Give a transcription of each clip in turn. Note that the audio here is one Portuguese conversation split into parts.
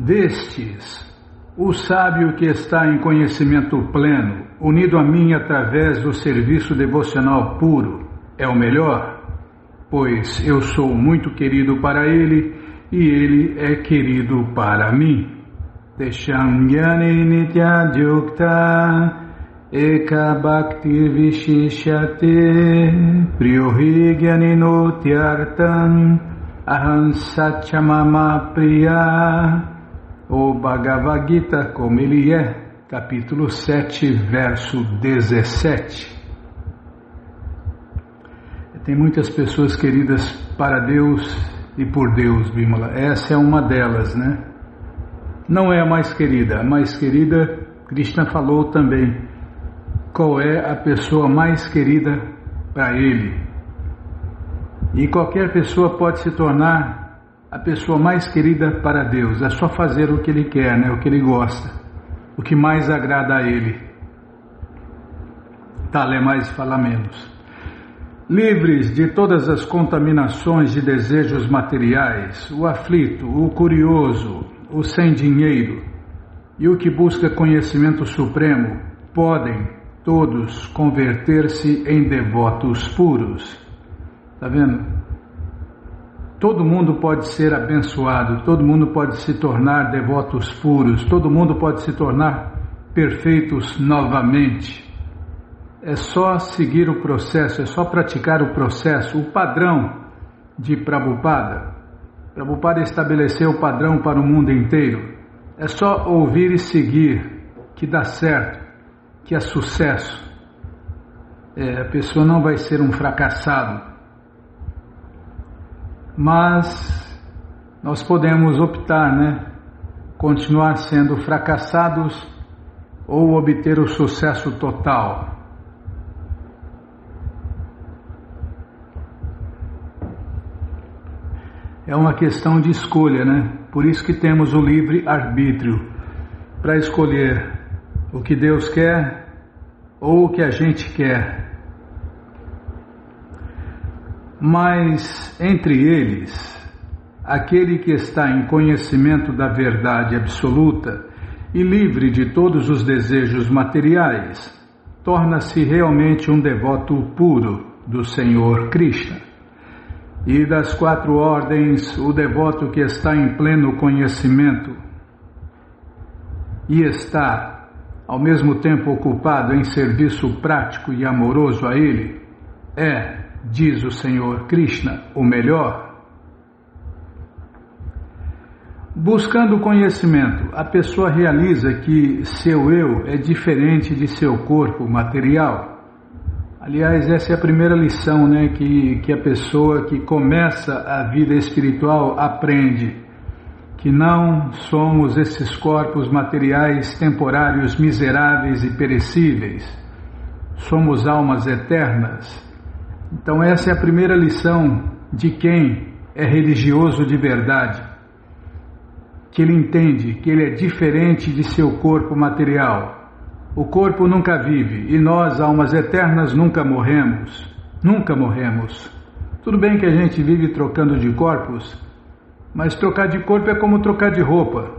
Destes, o sábio que está em conhecimento pleno, unido a mim através do serviço devocional puro, é o melhor, pois eu sou muito querido para ele e ele é querido para mim. Teshamyani nityajukta eka bhakti vishishate priyohigyaninutyartam aham satchamama priya. O Bhagavad Gita, como ele é, capítulo 7, verso 17. Tem muitas pessoas queridas para Deus e por Deus, Bimala. Essa é uma delas, né? Não é a mais querida. A mais querida, Krishna falou também. Qual é a pessoa mais querida para ele? E qualquer pessoa pode se tornar a pessoa mais querida para Deus. É só fazer o que ele quer, né? O que ele gosta, o que mais agrada a ele. Tal mais fala menos. Livres de todas as contaminações de desejos materiais, o aflito, o curioso, o sem dinheiro e o que busca conhecimento supremo, podem todos converter-se em devotos puros. Está vendo? Todo mundo pode ser abençoado, todo mundo pode se tornar devotos puros, todo mundo pode se tornar perfeitos novamente. É só seguir o processo, é só praticar o processo, o padrão de Prabhupada. Prabhupada estabeleceu o padrão para o mundo inteiro. É só ouvir e seguir, que dá certo, que é sucesso. A pessoa não vai ser um fracassado. Mas nós podemos optar, né? Continuar sendo fracassados ou obter o sucesso total. É uma questão de escolha, né? Por isso que temos o livre-arbítrio, para escolher o que Deus quer ou o que a gente quer. Mas entre eles, aquele que está em conhecimento da verdade absoluta e livre de todos os desejos materiais, torna-se realmente um devoto puro do Senhor Krishna. E das 4 ordens, o devoto que está em pleno conhecimento e está, ao mesmo tempo, ocupado em serviço prático e amoroso a ele, diz o Senhor Krishna, o melhor. Buscando conhecimento, a pessoa realiza que seu eu é diferente de seu corpo material. Aliás, essa é a primeira lição, né, que a pessoa que começa a vida espiritual aprende, que não somos esses corpos materiais temporários, miseráveis e perecíveis. Somos almas eternas. Então essa é a primeira lição de quem é religioso de verdade, que ele entende que ele é diferente de seu corpo material. O corpo nunca vive e nós, almas eternas, nunca morremos. Nunca morremos. Tudo bem que a gente vive trocando de corpos, mas trocar de corpo é como trocar de roupa.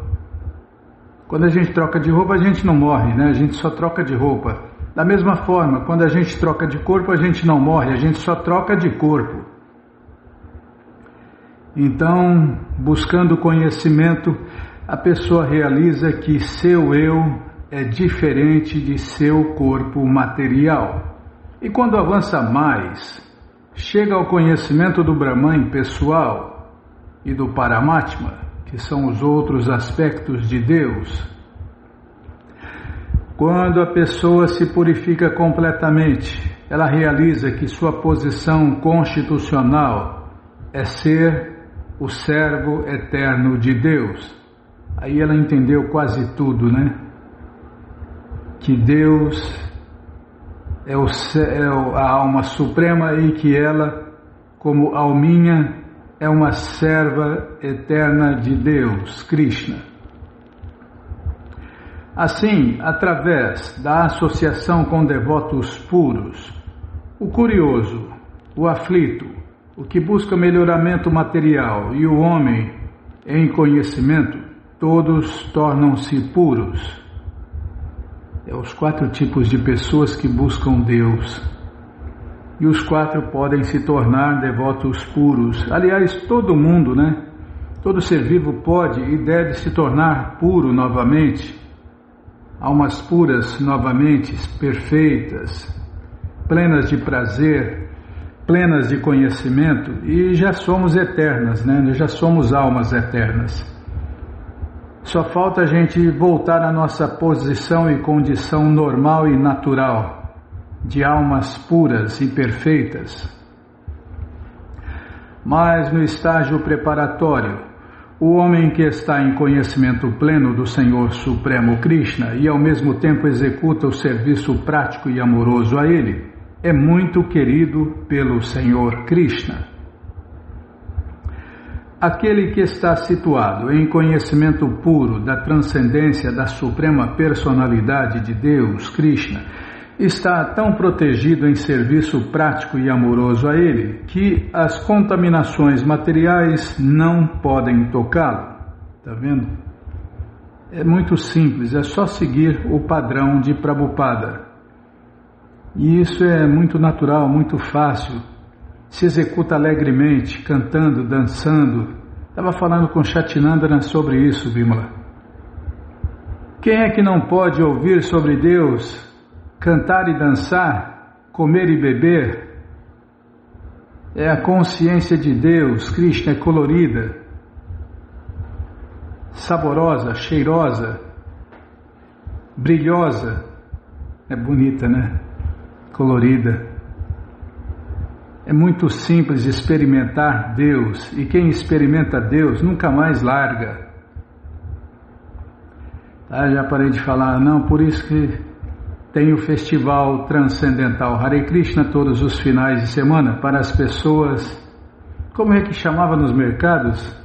Quando a gente troca de roupa, a gente não morre, né? A gente só troca de roupa. Da mesma forma, quando a gente troca de corpo, a gente não morre, a gente só troca de corpo. Então, buscando conhecimento, a pessoa realiza que seu eu é diferente de seu corpo material. E quando avança mais, chega ao conhecimento do Brahman pessoal e do Paramatma, que são os outros aspectos de Deus. Quando a pessoa se purifica completamente, ela realiza que sua posição constitucional é ser o servo eterno de Deus. Aí ela entendeu quase tudo, né? Que Deus é a alma suprema e que ela, como alminha, é uma serva eterna de Deus, Krishna. Assim, através da associação com devotos puros, o curioso, o aflito, o que busca melhoramento material e o homem em conhecimento todos tornam-se puros. Os 4 tipos de pessoas que buscam Deus. E os 4 podem se tornar devotos puros. Aliás, todo mundo, né? Todo ser vivo pode e deve se tornar puro novamente. Almas puras novamente, perfeitas, plenas de prazer, plenas de conhecimento, e já somos eternas, né? Já somos almas eternas. Só falta a gente voltar à nossa posição e condição normal e natural, de almas puras e perfeitas. Mas no estágio preparatório, o homem que está em conhecimento pleno do Senhor Supremo Krishna e ao mesmo tempo executa o serviço prático e amoroso a Ele, é muito querido pelo Senhor Krishna. Aquele que está situado em conhecimento puro da transcendência da Suprema Personalidade de Deus, Krishna, está tão protegido em serviço prático e amoroso a Ele, que as contaminações materiais não podem tocá-lo. Está vendo? É muito simples, é só seguir o padrão de Prabhupada. E isso é muito natural, muito fácil. Se executa alegremente, cantando, dançando. Estava falando com Chatinandana sobre isso, Bimala. Quem é que não pode ouvir sobre Deus, cantar e dançar, comer e beber? É a consciência de Deus. Krishna é colorida, saborosa, cheirosa, brilhosa. É bonita, né? Colorida. É muito simples experimentar Deus, e quem experimenta Deus nunca mais larga. Já parei de falar, não, por isso que tem o festival transcendental Hare Krishna todos os finais de semana para as pessoas. Como é que chamava nos mercados?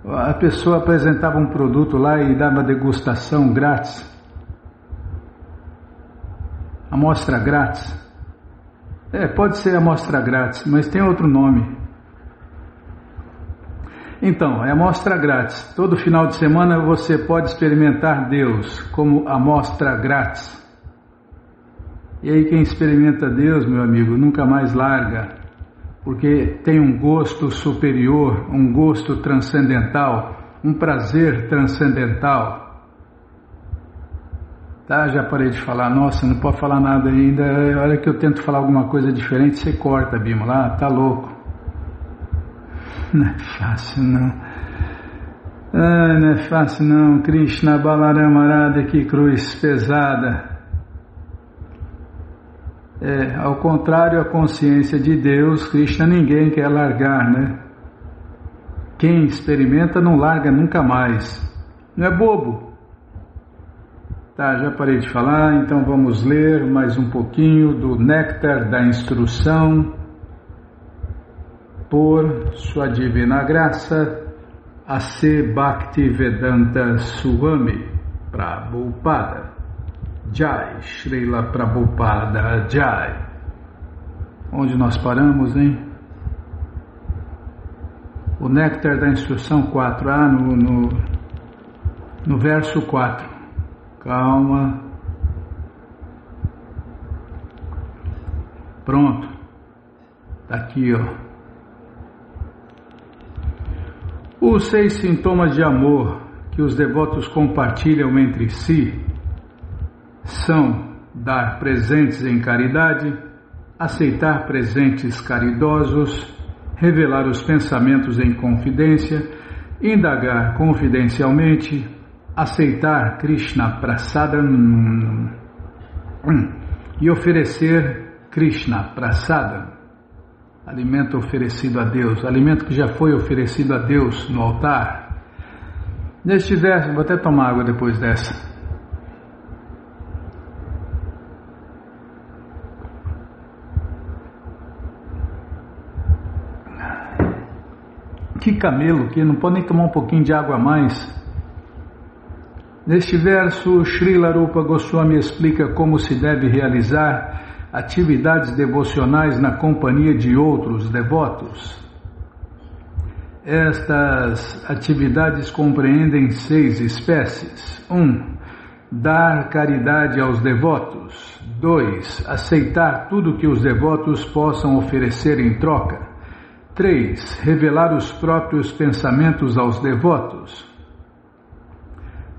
A pessoa apresentava um produto lá e dava degustação grátis. Amostra grátis. Pode ser amostra grátis, mas tem outro nome. Então, é amostra grátis. Todo final de semana você pode experimentar Deus como amostra grátis. E aí quem experimenta Deus, meu amigo, nunca mais larga, porque tem um gosto superior, um gosto transcendental, um prazer transcendental. Já parei de falar, nossa, não pode falar nada ainda, a hora que eu tento falar alguma coisa diferente, você corta, Bimala, tá louco. Não é fácil não. Não é fácil não, Krishna Balarama Radha, que cruz pesada. Ao contrário, a consciência de Deus, Krishna ninguém quer largar, né? Quem experimenta não larga nunca mais. Não é bobo. Já parei de falar, então vamos ler mais um pouquinho do Néctar da Instrução por Sua Divina Graça, A.C. Bhaktivedanta Swami Prabhupada. Jai, Srila Prabhupada Jai. Onde nós paramos, hein? O Néctar da Instrução 4, no verso 4. Calma. Pronto. Está aqui, ó. Os 6 sintomas de amor que os devotos compartilham entre si são dar presentes em caridade, aceitar presentes caridosos, revelar os pensamentos em confidência, indagar confidencialmente, aceitar Krishna Prasadam e oferecer Krishna Prasadam, alimento oferecido a Deus, alimento que já foi oferecido a Deus no altar. Neste verso, vou até tomar água depois dessa. Que camelo, que não pode nem tomar um pouquinho de água a mais. Neste verso, Srila Rupa Goswami explica como se deve realizar atividades devocionais na companhia de outros devotos. Estas atividades compreendem 6 espécies. 1. Dar caridade aos devotos. 2. Aceitar tudo que os devotos possam oferecer em troca. 3. Revelar os próprios pensamentos aos devotos.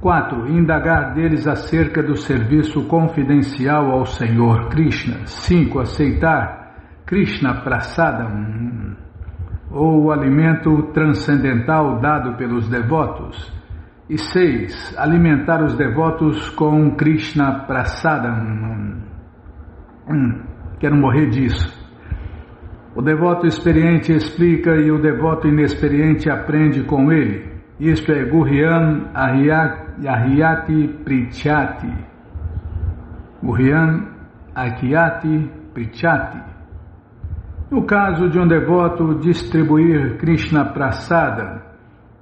4. Indagar deles acerca do serviço confidencial ao Senhor Krishna. 5. Aceitar Krishna Prasadam, ou o alimento transcendental dado pelos devotos. E 6. Alimentar os devotos com Krishna Prasadam. Quero morrer disso. O devoto experiente explica e o devoto inexperiente aprende com ele. Isto é Guryan Ahyati Prichati. Guryan Ahyati Prichati. No caso de um devoto distribuir Krishna Prasada,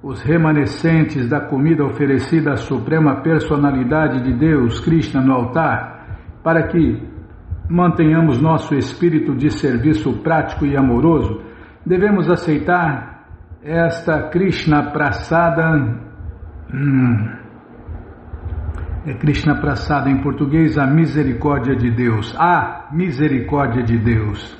os remanescentes da comida oferecida à Suprema Personalidade de Deus, Krishna, no altar, para que mantenhamos nosso espírito de serviço prático e amoroso, devemos aceitar esta Krishna Prasada. Krishna Prasada em português, a misericórdia de Deus. A misericórdia de Deus.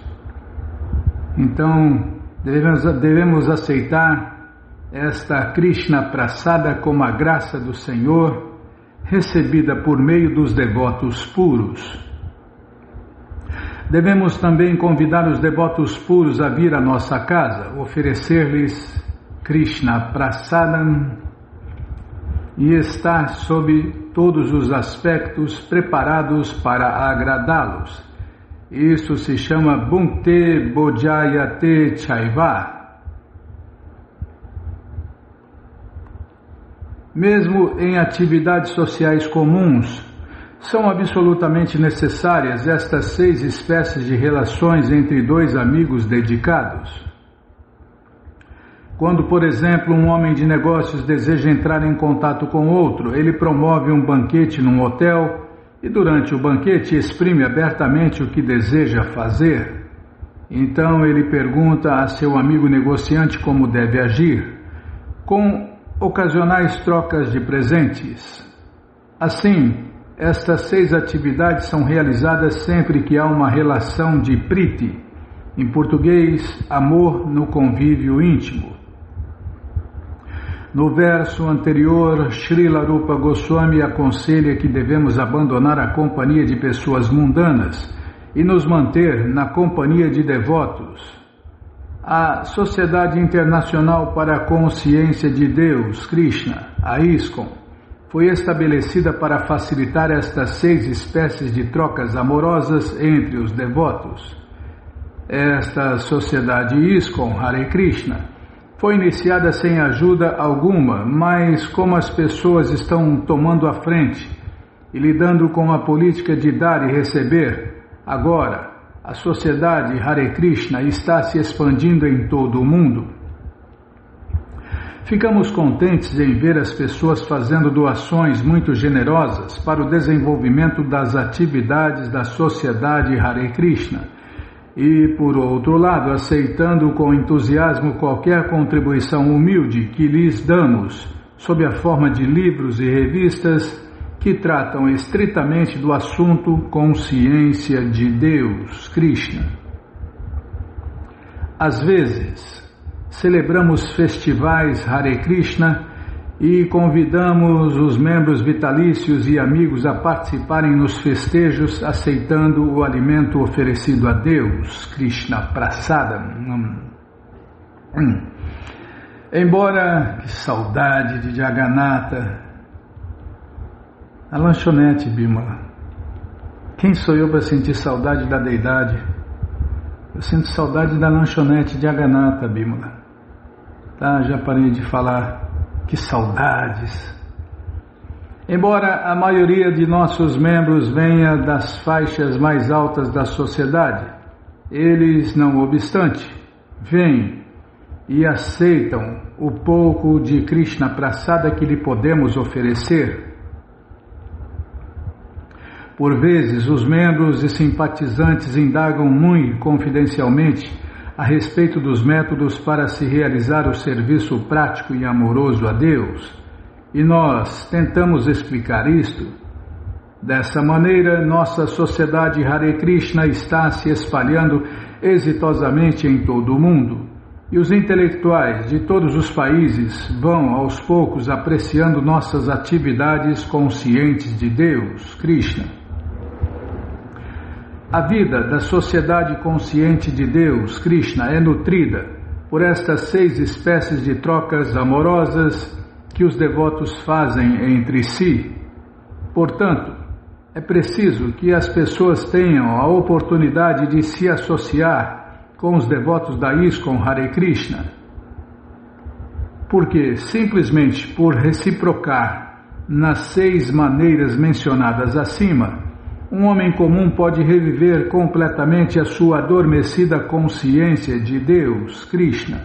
Então, devemos aceitar esta Krishna Prasada como a graça do Senhor, recebida por meio dos devotos puros. Devemos também convidar os devotos puros a vir à nossa casa, oferecer-lhes Krishna Prasadam e estar sob todos os aspectos preparados para agradá-los. Isso se chama Bhukte Bhojayate Chaiva. Mesmo em atividades sociais comuns, são absolutamente necessárias estas 6 espécies de relações entre 2 amigos dedicados. Quando, por exemplo, um homem de negócios deseja entrar em contato com outro, ele promove um banquete num hotel e durante o banquete exprime abertamente o que deseja fazer. Então ele pergunta a seu amigo negociante como deve agir, com ocasionais trocas de presentes. Assim, estas 6 atividades são realizadas sempre que há uma relação de priti, em português, amor no convívio íntimo. No verso anterior, Srila Rupa Goswami aconselha que devemos abandonar a companhia de pessoas mundanas e nos manter na companhia de devotos. A Sociedade Internacional para a Consciência de Deus, Krishna, a ISKCON, foi estabelecida para facilitar estas 6 espécies de trocas amorosas entre os devotos. Esta sociedade ISKCON, Hare Krishna, foi iniciada sem ajuda alguma, mas como as pessoas estão tomando a frente e lidando com a política de dar e receber, agora a sociedade Hare Krishna está se expandindo em todo o mundo. Ficamos contentes em ver as pessoas fazendo doações muito generosas para o desenvolvimento das atividades da sociedade Hare Krishna e, por outro lado, aceitando com entusiasmo qualquer contribuição humilde que lhes damos, sob a forma de livros e revistas que tratam estritamente do assunto consciência de Deus, Krishna. Às vezes, celebramos festivais Hare Krishna e convidamos os membros vitalícios e amigos a participarem nos festejos aceitando o alimento oferecido a Deus, Krishna Prasadam. Embora, que saudade de Jagannatha, a lanchonete, Bimala. Quem sou eu para sentir saudade da deidade? Eu sinto saudade da lanchonete de Jagannatha, Bimala. Tá, já parei de falar. Que saudades! Embora a maioria de nossos membros venha das faixas mais altas da sociedade, eles, não obstante, vêm e aceitam o pouco de Krishna Prasada que lhe podemos oferecer. Por vezes, os membros e simpatizantes indagam muito confidencialmente a respeito dos métodos para se realizar o serviço prático e amoroso a Deus, e nós tentamos explicar isto. Dessa maneira, nossa sociedade Hare Krishna está se espalhando exitosamente em todo o mundo, e os intelectuais de todos os países vão aos poucos apreciando nossas atividades conscientes de Deus, Krishna. A vida da sociedade consciente de Deus, Krishna, é nutrida por estas 6 espécies de trocas amorosas que os devotos fazem entre si. Portanto, é preciso que as pessoas tenham a oportunidade de se associar com os devotos da ISKCON Hare Krishna, porque simplesmente por reciprocar nas 6 maneiras mencionadas acima, um homem comum pode reviver completamente a sua adormecida consciência de Deus, Krishna.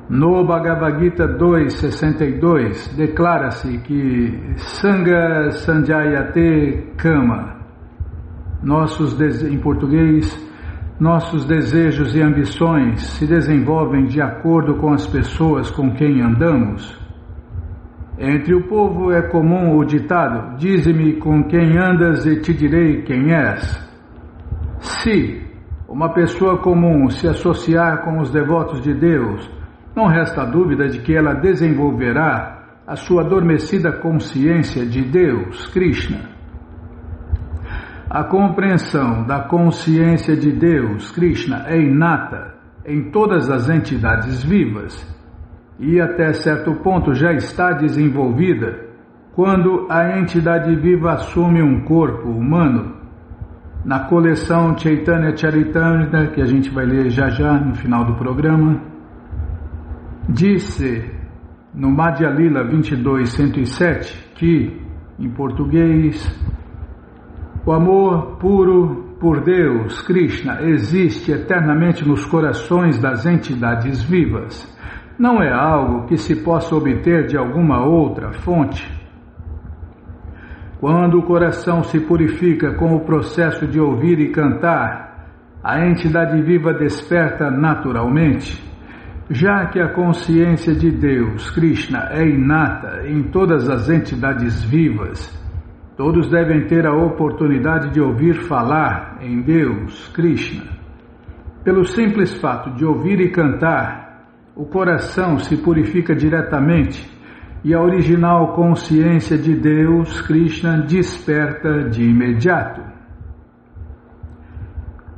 No Bhagavad Gita 2.62, declara-se que Sangha Sanjayate Kama, em português, nossos desejos e ambições se desenvolvem de acordo com as pessoas com quem andamos. Entre o povo é comum o ditado: dize-me com quem andas e te direi quem és. Se uma pessoa comum se associar com os devotos de Deus, não resta dúvida de que ela desenvolverá a sua adormecida consciência de Deus, Krishna. A compreensão da consciência de Deus, Krishna, é inata em todas as entidades vivas e até certo ponto já está desenvolvida quando a entidade viva assume um corpo humano. Na coleção Chaitanya Charitamrita, que a gente vai ler já já no final do programa, disse no Madhya Lila 22.107 que, em português, o amor puro por Deus, Krishna, existe eternamente nos corações das entidades vivas. Não é algo que se possa obter de alguma outra fonte. Quando o coração se purifica com o processo de ouvir e cantar, a entidade viva desperta naturalmente. Já que a consciência de Deus, Krishna, é inata em todas as entidades vivas, todos devem ter a oportunidade de ouvir falar em Deus, Krishna. Pelo simples fato de ouvir e cantar, o coração se purifica diretamente e a original consciência de Deus, Krishna, desperta de imediato.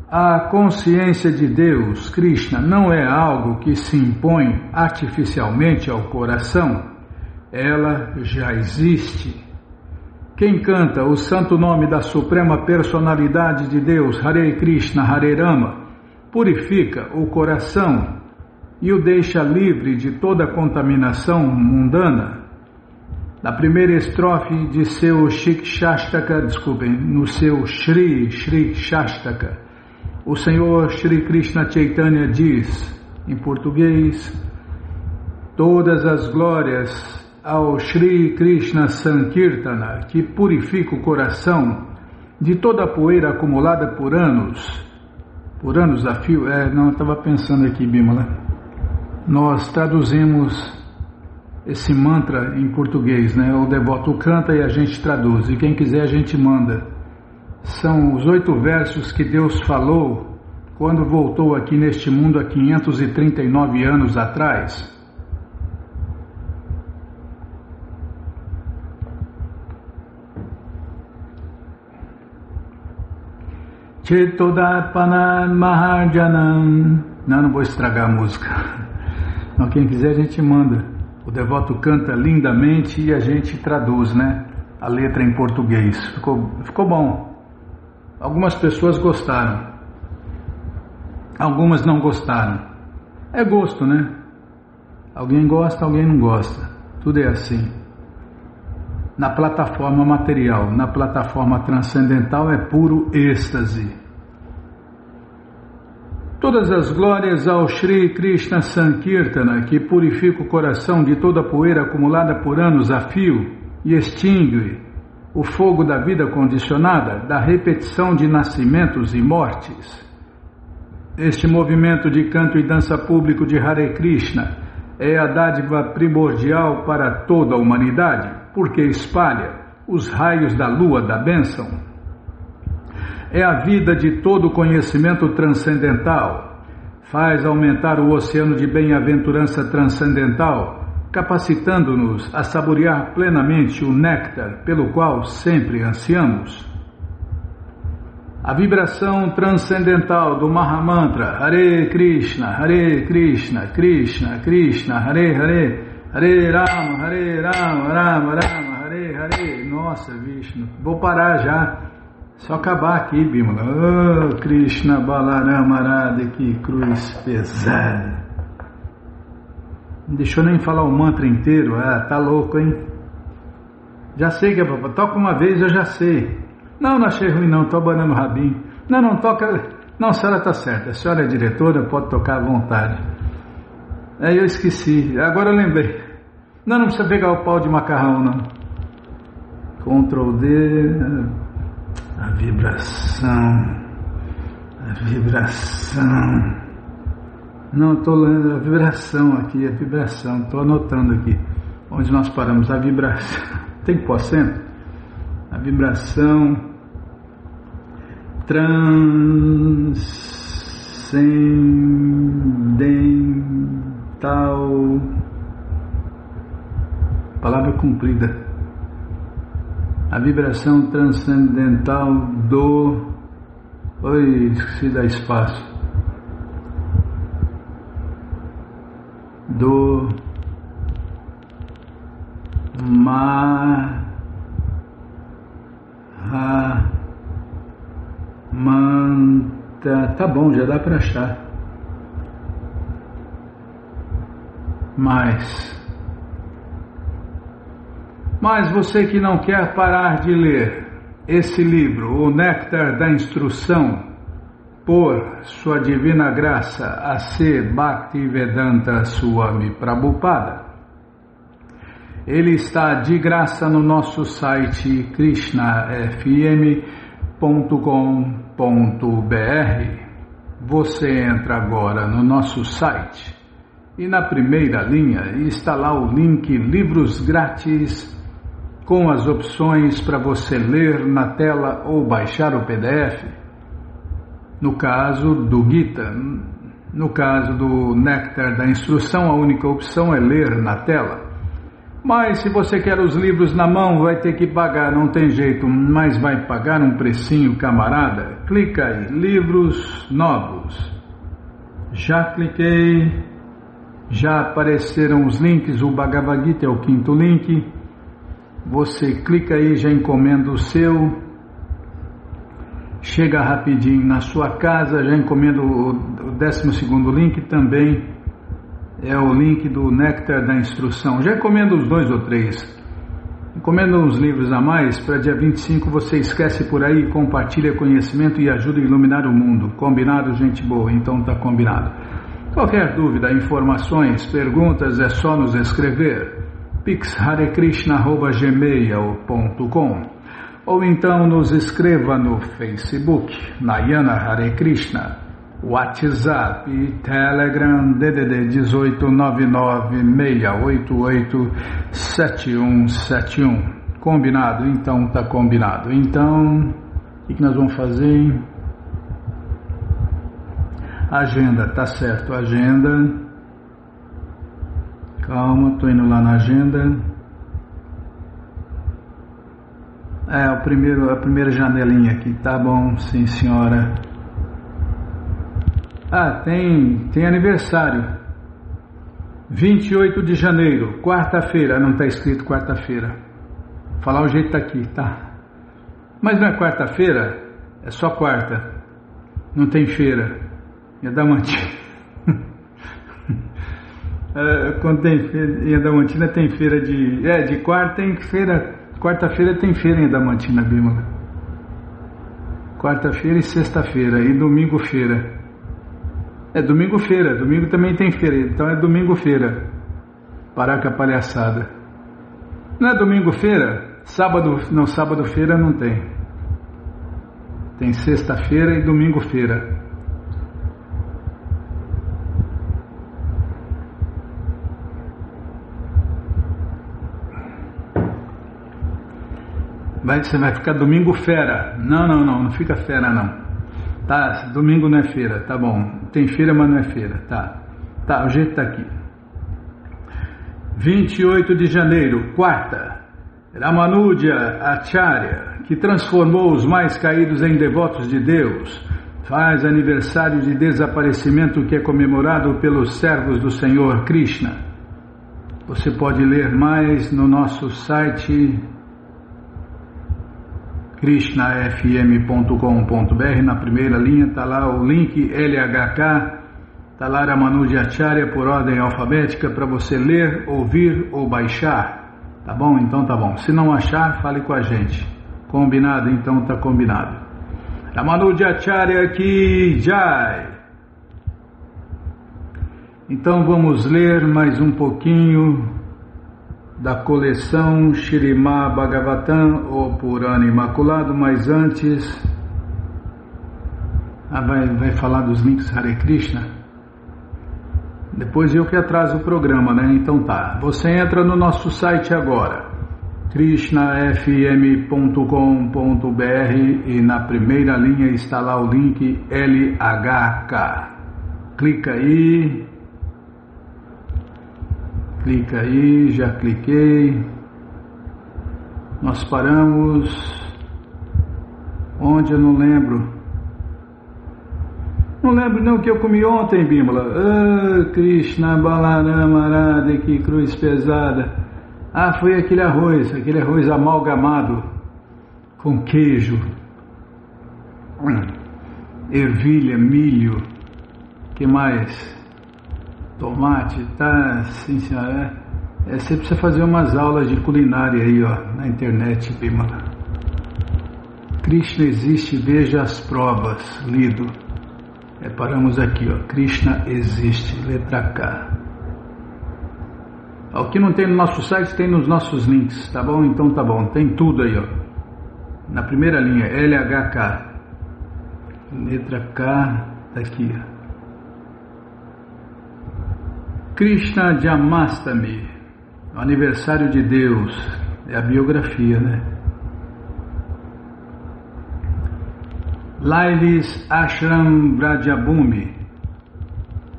A consciência de Deus, Krishna, não é algo que se impõe artificialmente ao coração. Ela já existe. Quem canta o santo nome da Suprema Personalidade de Deus, Hare Krishna, Hare Rama, purifica o coração e o deixa livre de toda contaminação mundana. Na primeira estrofe de seu no seu Shri Shastaka, o Senhor Shri Krishna Chaitanya diz, em português: todas as glórias ao Shri Krishna Sankirtana, que purifica o coração de toda a poeira acumulada por anos a fio. Eu estava pensando aqui, Bimala. Nós traduzimos esse mantra em português, né? O devoto canta e a gente traduz, e quem quiser a gente manda. São os 8 versos que Deus falou quando voltou aqui neste mundo há 539 anos atrás. Chetodarpanan Maharjanam. Não vou estragar a música. Não, quem quiser a gente manda. O devoto canta lindamente e a gente traduz, né? A letra em português. Ficou bom. Algumas pessoas gostaram, algumas não gostaram. É gosto, né? Alguém gosta, alguém não gosta. Tudo é assim. Na plataforma material, na plataforma transcendental é puro êxtase. Todas as glórias ao Shri Krishna Sankirtana, que purifica o coração de toda a poeira acumulada por anos a fio e extingue o fogo da vida condicionada, da repetição de nascimentos e mortes. Este movimento de canto e dança público de Hare Krishna é a dádiva primordial para toda a humanidade, porque espalha os raios da lua da bênção. É a vida de todo conhecimento transcendental, faz aumentar o oceano de bem-aventurança transcendental, capacitando-nos a saborear plenamente o néctar pelo qual sempre ansiamos. A vibração transcendental do Mahamantra Hare Krishna, Krishna Krishna, Hare Hare, Hare Rama, Rama Rama, Hare Hare. Nossa, Vishnu, vou parar já. Só acabar aqui, Bimala. Oh, Krishna Balarama Radha, que cruz pesada. Não deixou nem falar o mantra inteiro. Ah, tá louco, hein? Já sei que é papai. Toca uma vez, eu já sei. Não achei ruim não, tô abanando o rabinho. Não toca. Não, a senhora tá certa. A senhora é diretora, pode tocar à vontade. Aí eu esqueci. Agora eu lembrei. Não precisa pegar o pau de macarrão, não. Ctrl D. A vibração. Não, estou lendo a vibração aqui, estou anotando aqui, onde nós paramos, a vibração, tem que pôr acento? A vibração transcendental, palavra cumprida, a vibração transcendental do, oi, esqueci da espaço, do Mahamanta. Tá bom, já dá para achar. Mas você que não quer parar de ler esse livro, O Néctar da Instrução, por sua divina graça, A.C. Bhaktivedanta Swami Prabhupada. Ele está de graça no nosso site krishnafm.com.br. Você entra agora no nosso site e na primeira linha está lá o link Livros Grátis, com as opções para você ler na tela ou baixar o PDF. No caso do Gita, no caso do Néctar da Instrução, a única opção é ler na tela. Mas se você quer os livros na mão, vai ter que pagar, não tem jeito, mas vai pagar um precinho, camarada. Clica aí, livros novos. Já cliquei, já apareceram os links, o Bhagavad Gita é o 5º link. Você clica aí, já encomenda o seu. Chega rapidinho na sua casa, já encomenda o 12º link também, é o link do Néctar da Instrução. Já encomenda os 2 ou 3. Encomenda uns livros a mais, para dia 25 você esquece por aí, compartilha conhecimento e ajuda a iluminar o mundo. Combinado, gente boa? Então tá combinado. Qualquer dúvida, informações, perguntas, é só nos escrever. pixharekrishna@gmail.com ou então nos escreva no Facebook, Nayana Hare Krishna, WhatsApp e Telegram DDD 18996887171. Combinado? Então tá combinado. Então, o que nós vamos fazer? Agenda, tá certo, agenda. Calma, tô indo lá na agenda. A primeira janelinha aqui, tá bom, sim senhora. Tem aniversário, 28 de janeiro, quarta-feira, não está escrito quarta-feira, falar o jeito tá aqui, tá? Mas não é quarta-feira, é só quarta, não tem feira, é Adamantina. Quando tem feira, em Adamantina tem feira de quarta, tem feira. Quarta-feira tem feira em Adamantina, Bímola. Quarta-feira e sexta-feira. E domingo-feira. Domingo-feira. Domingo também tem feira. Então é domingo-feira. Parar com a palhaçada. Não é domingo-feira? Sábado-feira não tem. Tem sexta-feira e domingo-feira. Você vai ficar domingo fera. Não fica fera não. Tá, domingo não é feira, tá bom. Tem feira, mas não é feira, tá, o jeito tá aqui. 28 de janeiro, quarta. Ramanuja Acharya, que transformou os mais caídos em devotos de Deus, faz aniversário de desaparecimento que é comemorado pelos servos do Senhor Krishna. Você pode ler mais no nosso site krishnafm.com.br. Na primeira linha está lá o link LHK, está lá Ramanuja Acharya por ordem alfabética para você ler, ouvir ou baixar. Tá bom? Então tá bom. Se não achar, fale com a gente. Combinado? Então tá combinado. Ramanuja Acharya ki Jai. Então vamos ler mais um pouquinho da coleção Śrīmad Bhagavatam, o Purana Imaculado, mas antes vai falar dos links Hare Krishna. Depois eu que atraso o programa, né? Então tá, você entra no nosso site agora, krishnafm.com.br, e na primeira linha está lá o link LHK. Clica aí, já cliquei. Nós paramos onde eu não lembro. Não lembro nem o que eu comi ontem, Bimala. Krishna Balarama Arada, que cruz pesada. Foi aquele arroz amalgamado com queijo, ervilha, milho, que mais? Tomate, tá? Sim, senhora. Você precisa fazer umas aulas de culinária aí, ó, na internet, Bimala. Krishna existe, veja as provas, lido. Paramos aqui, ó. Krishna existe, letra K. O que não tem no nosso site tem nos nossos links, tá bom? Então tá bom, tem tudo aí, ó. Na primeira linha, LHK. Letra K, tá aqui, ó. Krishna Jamastami, o aniversário de Deus, é a biografia, né? Lives Ashram Brajabhumi,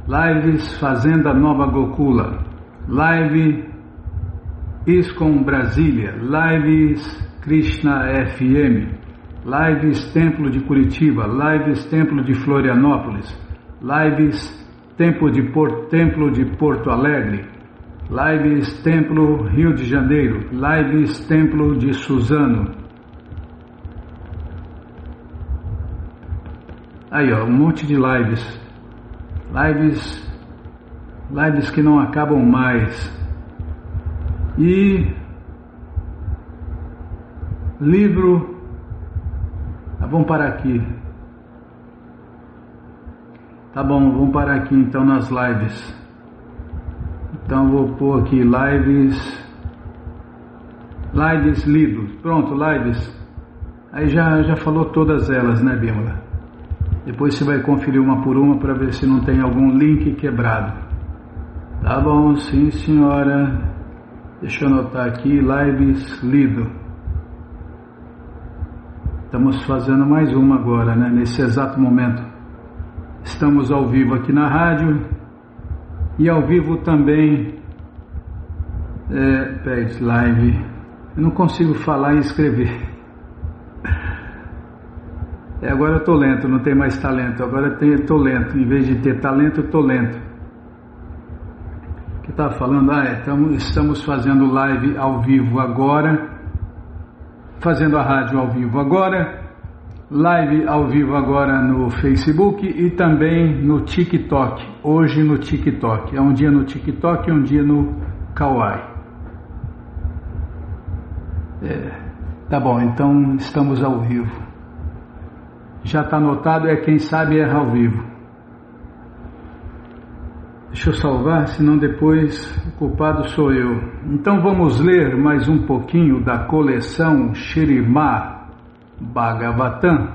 Lives Fazenda Nova Gokula, Live ISKCON Brasília, Lives Krishna FM, Lives Templo de Curitiba, Lives Templo de Florianópolis, Lives Templo de Porto Alegre, Lives Templo Rio de Janeiro, Lives Templo de Suzano. Aí, ó, um monte de lives que não acabam mais. E livro, vamos parar aqui. Tá bom, vamos parar aqui então nas lives. Então vou pôr aqui lives lidos. Pronto, lives. Aí já falou todas elas, né, Bímola? Depois você vai conferir uma por uma para ver se não tem algum link quebrado. Tá bom, sim senhora. Deixa eu anotar aqui, lives lido. Estamos fazendo mais uma agora, né? Nesse exato momento. Estamos ao vivo aqui na rádio e ao vivo também. Live. Eu não consigo falar e escrever. Agora eu estou lento, não tenho mais talento. Agora eu estou lento. Em vez de ter talento, eu estou lento. O que eu estava falando? Estamos fazendo live ao vivo agora. Fazendo a rádio ao vivo agora. Live ao vivo agora no Facebook e também no TikTok. Hoje no TikTok. É um dia no TikTok e um dia no Kawaii. Tá bom, então estamos ao vivo. Já está anotado, quem sabe é ao vivo. Deixa eu salvar, senão depois o culpado sou eu. Então vamos ler mais um pouquinho da coleção Śrīmad Bhagavatam,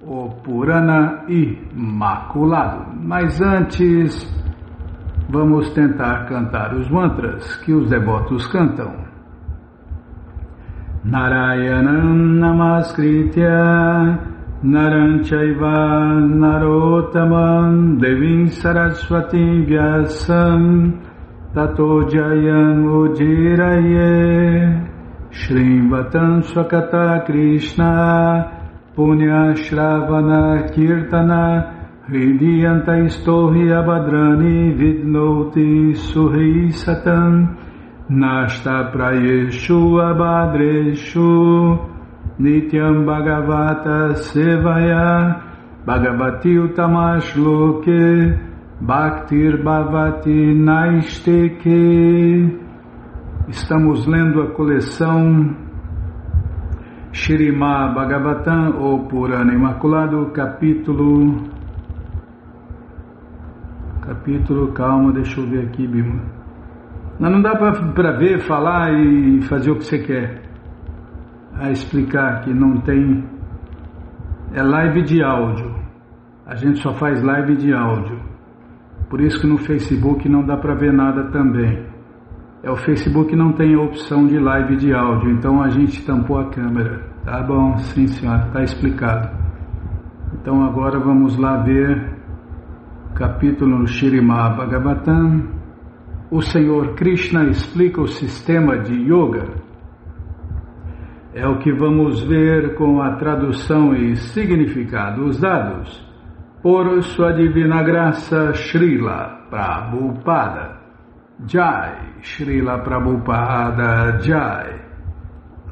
o Purana Imaculado. Mas antes, vamos tentar cantar os mantras que os devotos cantam. Narayanam Namaskritya Naram Chaiva Narotamam Devim Saraswati Vyasam Tato Jayam Ujiraye Shrivatam Swakata Krishna Punya Shravana Kirtana Hridiyanta Istohi Abhadrani Vidnoti Suhi Satam Nashta Prayeshu Abhadreshu Nityam Bhagavata Sevaya Bhagavati Utamash Loke Bhaktir Bhavati Naisteke. Estamos lendo a coleção Shrimad Bhagavatam, ou Purana Imaculado, capítulo, calma, deixa eu ver aqui, Bima. Não dá para ver, falar e fazer o que você quer. Explicar que não tem, é live de áudio, a gente só faz live de áudio, por isso que no Facebook não dá para ver nada também. O Facebook não tem a opção de live de áudio, então a gente tampou a câmera. Tá bom, sim senhora, está explicado. Então agora vamos lá ver o capítulo no Shrimad Bhagavatam. O Senhor Krishna explica o sistema de yoga. É o que vamos ver com a tradução e significado usados por Sua Divina Graça Srila Prabhupada. Jai, Srila Prabhupada Jai.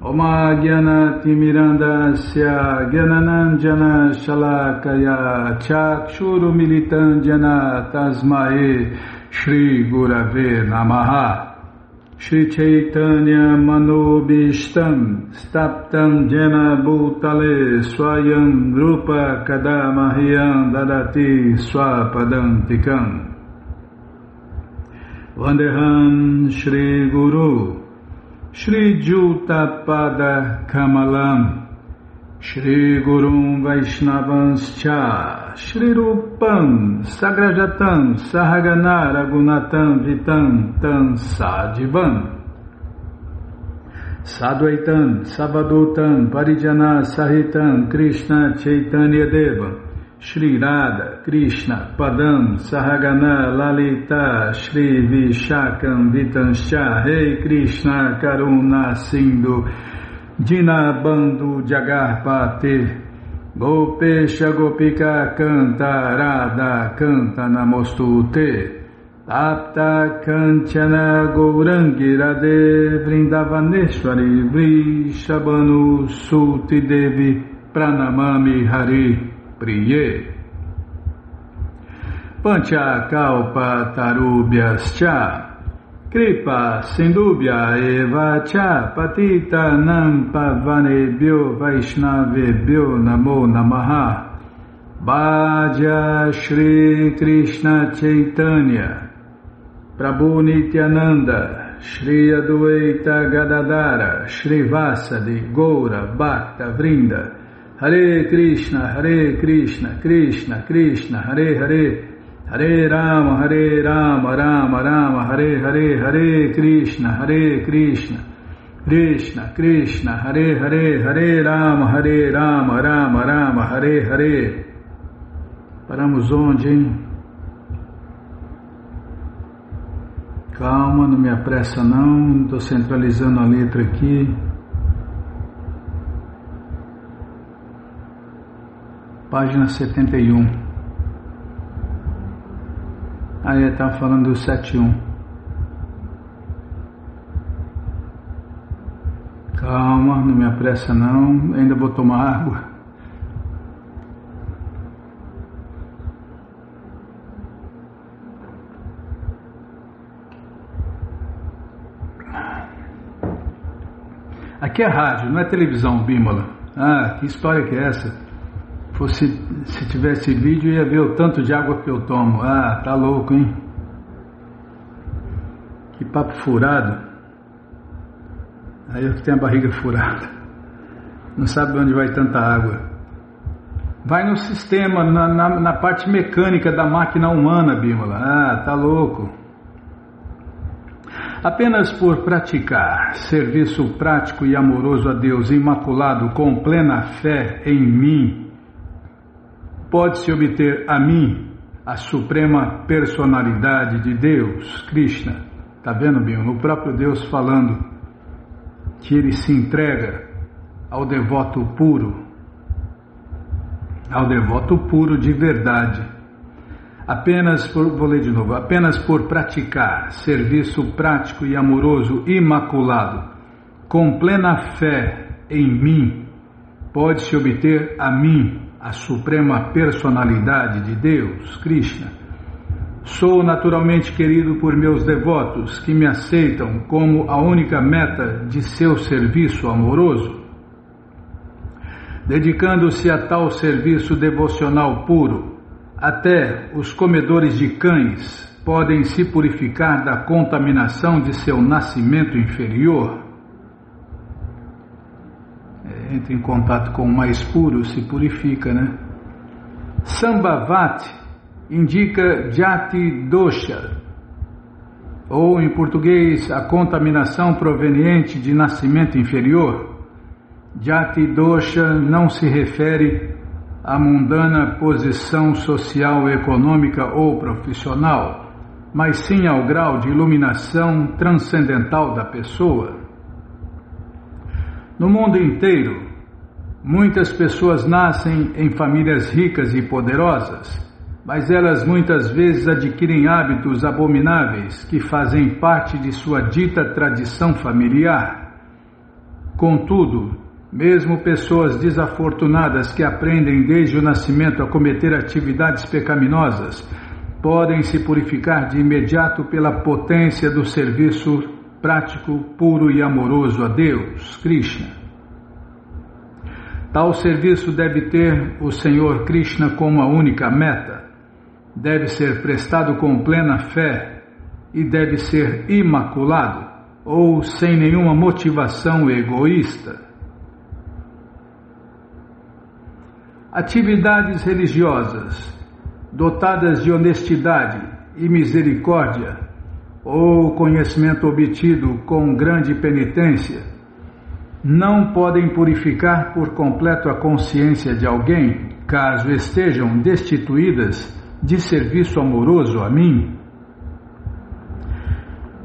Oma Gyanati Mirandasya Gyananandjana Shalakaya Chakshuru Militandjana Tasmae Shri Gurave Namaha. Shri Chaitanya Manobishtam Staptam Jena Bhutale Swayam Rupa Kadamahyam Dadati Swapadantikam. Vandeham Shri Guru Shri Jutapada Kamalam Shri Gurum Vaishnavanscha Shri Rupam Sagrajatam Sahagana Ragunatam Vitam Tam Sadivam Sadvaitam Savadutam Parijana Sahitam Krishna Chaitanya Deva Shri Radha Krishna Padam Sahagana Lalita Shri Vishakam Vitanscha Rei Krishna Karuna Sindhu Dinabandhu Jagarpate Gopesha Gopika Canta Radha Canta Namostute Tapta Kanchana Gourangi Radhe Vrindavaneshwari Vrishabhanu Suti Devi Pranamami Hari Priye Pancha Kalpa Tarubhyascha Kripa Sindubhya Eva Cha Patita Nampavanebhyo Vaishnavebhyo Namo Namaha. Bhaja Shri Krishna Chaitanya Prabhu Nityananda Shri Adwaita Gadadara Shri Vasadi Goura Bhakta Vrinda. Hare Krishna, Krishna Krishna, Hare Hare, Hare Rama, Rama Rama, Hare Hare, Hare Krishna, Krishna Krishna, Hare Hare, Hare Rama, Rama Rama, Hare Hare. Paramos onde, hein? Calma, não me apressa não, estou centralizando a letra aqui. Página 71. Aí estava falando do 71. Calma, não me apressa não, ainda vou tomar água. Aqui é rádio, não é televisão, Bímola. Ah, que história que é essa? Se tivesse vídeo, ia ver o tanto de água que eu tomo. Ah, tá louco, hein? Que papo furado. Aí eu que tenho a barriga furada. Não sabe onde vai tanta água. Vai no sistema, na parte mecânica da máquina humana, Bímola. Ah, tá louco. Apenas por praticar serviço prático e amoroso a Deus imaculado com plena fé em mim, pode-se obter a mim a suprema personalidade de Deus, Krishna. Está vendo, Binho? O próprio Deus falando que ele se entrega ao devoto puro de verdade. Vou ler de novo, apenas por praticar serviço prático e amoroso imaculado, com plena fé em mim, pode-se obter a mim a suprema personalidade de Deus, Krishna. Sou naturalmente querido por meus devotos, que me aceitam como a única meta de seu serviço amoroso. Dedicando-se a tal serviço devocional puro, até os comedores de cães podem se purificar da contaminação de seu nascimento inferior. Entra em contato com o mais puro, se purifica, né? Sambhavat indica Jati Dosha, ou em português, a contaminação proveniente de nascimento inferior. Jati Dosha não se refere à mundana posição social, econômica ou profissional, mas sim ao grau de iluminação transcendental da pessoa. No mundo inteiro, muitas pessoas nascem em famílias ricas e poderosas, mas elas muitas vezes adquirem hábitos abomináveis que fazem parte de sua dita tradição familiar. Contudo, mesmo pessoas desafortunadas que aprendem desde o nascimento a cometer atividades pecaminosas podem se purificar de imediato pela potência do serviço prático, puro e amoroso a Deus, Krishna. Tal serviço deve ter o Senhor Krishna como a única meta, deve ser prestado com plena fé e deve ser imaculado ou sem nenhuma motivação egoísta. Atividades religiosas dotadas de honestidade e misericórdia ou conhecimento obtido com grande penitência não podem purificar por completo a consciência de alguém, caso estejam destituídas de serviço amoroso a mim.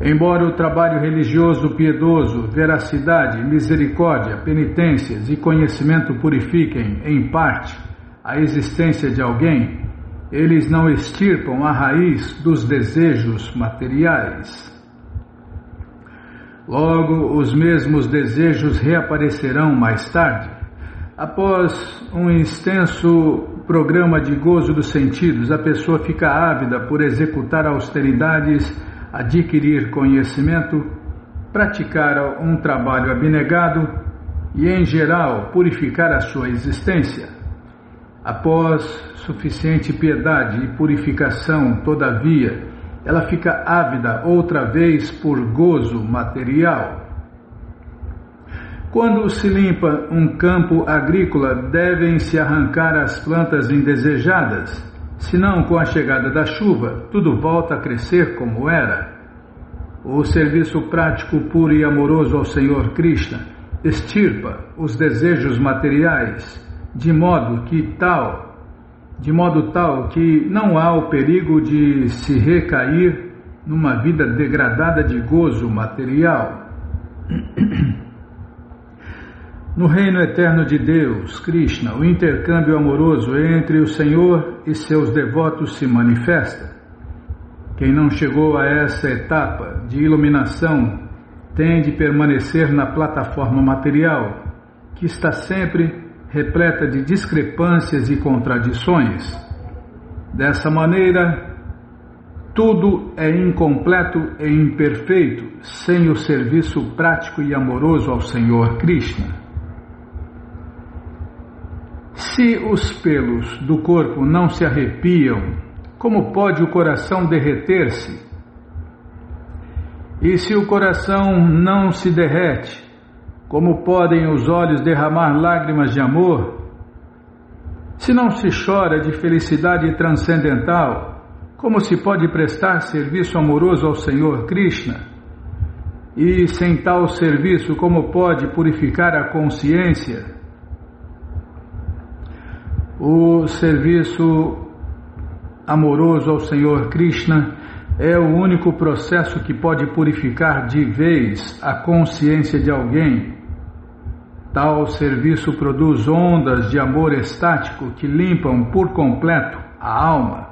Embora o trabalho religioso piedoso, veracidade, misericórdia, penitências e conhecimento purifiquem, em parte, a existência de alguém, eles não extirpam a raiz dos desejos materiais. Logo, os mesmos desejos reaparecerão mais tarde. Após um extenso programa de gozo dos sentidos, a pessoa fica ávida por executar austeridades, adquirir conhecimento, praticar um trabalho abnegado e, em geral, purificar a sua existência. Após suficiente piedade e purificação, todavia, ela fica ávida outra vez por gozo material. Quando se limpa um campo agrícola, devem-se arrancar as plantas indesejadas, senão com a chegada da chuva, tudo volta a crescer como era. O serviço prático, puro e amoroso ao Senhor Krishna extirpa os desejos materiais, de modo tal que não há o perigo de se recair numa vida degradada de gozo material. No reino eterno de Deus, Krishna, o intercâmbio amoroso entre o Senhor e seus devotos se manifesta. Quem não chegou a essa etapa de iluminação tem de permanecer na plataforma material, que está sempre repleta de discrepâncias e contradições. Dessa maneira, tudo é incompleto e imperfeito sem o serviço prático e amoroso ao Senhor Krishna. Se os pelos do corpo não se arrepiam, como pode o coração derreter-se? E se o coração não se derrete, como podem os olhos derramar lágrimas de amor? Se não se chora de felicidade transcendental, como se pode prestar serviço amoroso ao Senhor Krishna? E sem tal serviço, como pode purificar a consciência? O serviço amoroso ao Senhor Krishna é o único processo que pode purificar de vez a consciência de alguém. Tal serviço produz ondas de amor estático que limpam por completo a alma.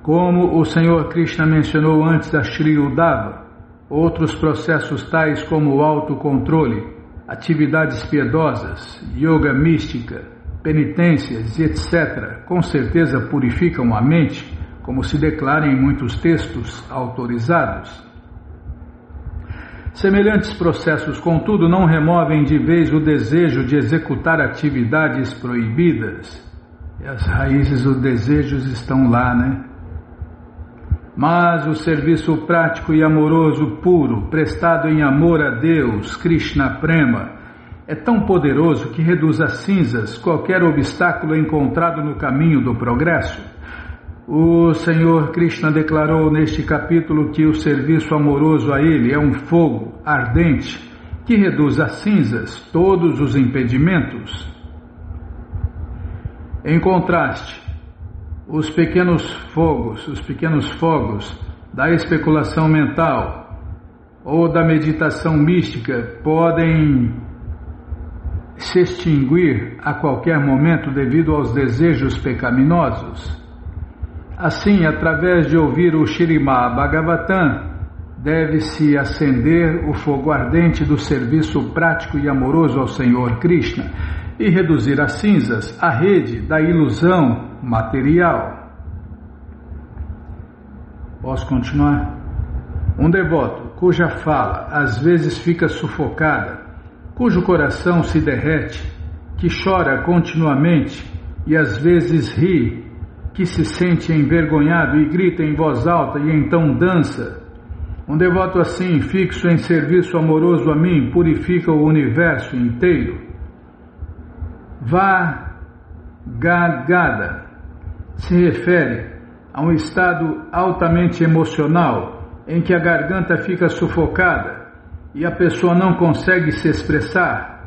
Como o Senhor Krishna mencionou antes da Shri Uddhava, outros processos tais como o autocontrole, atividades piedosas, yoga mística, penitências e etc., com certeza purificam a mente, como se declara em muitos textos autorizados. Semelhantes processos, contudo, não removem de vez o desejo de executar atividades proibidas. E as raízes dos desejos estão lá, né? Mas o serviço prático e amoroso puro, prestado em amor a Deus, Krishna Prema, é tão poderoso que reduz a cinzas qualquer obstáculo encontrado no caminho do progresso. O Senhor Krishna declarou neste capítulo que o serviço amoroso a Ele é um fogo ardente que reduz a cinzas todos os impedimentos. Em contraste, os pequenos fogos da especulação mental ou da meditação mística podem se extinguir a qualquer momento devido aos desejos pecaminosos. Assim, através de ouvir o Śrīmad Bhagavatam, deve-se acender o fogo ardente do serviço prático e amoroso ao Senhor Krishna e reduzir a cinzas a rede da ilusão material. Posso continuar? Um devoto cuja fala às vezes fica sufocada, cujo coração se derrete, que chora continuamente e às vezes ri, que se sente envergonhado e grita em voz alta e então dança. Um devoto assim, fixo em serviço amoroso a mim, purifica o universo inteiro. Vagada se refere a um estado altamente emocional em que a garganta fica sufocada e a pessoa não consegue se expressar.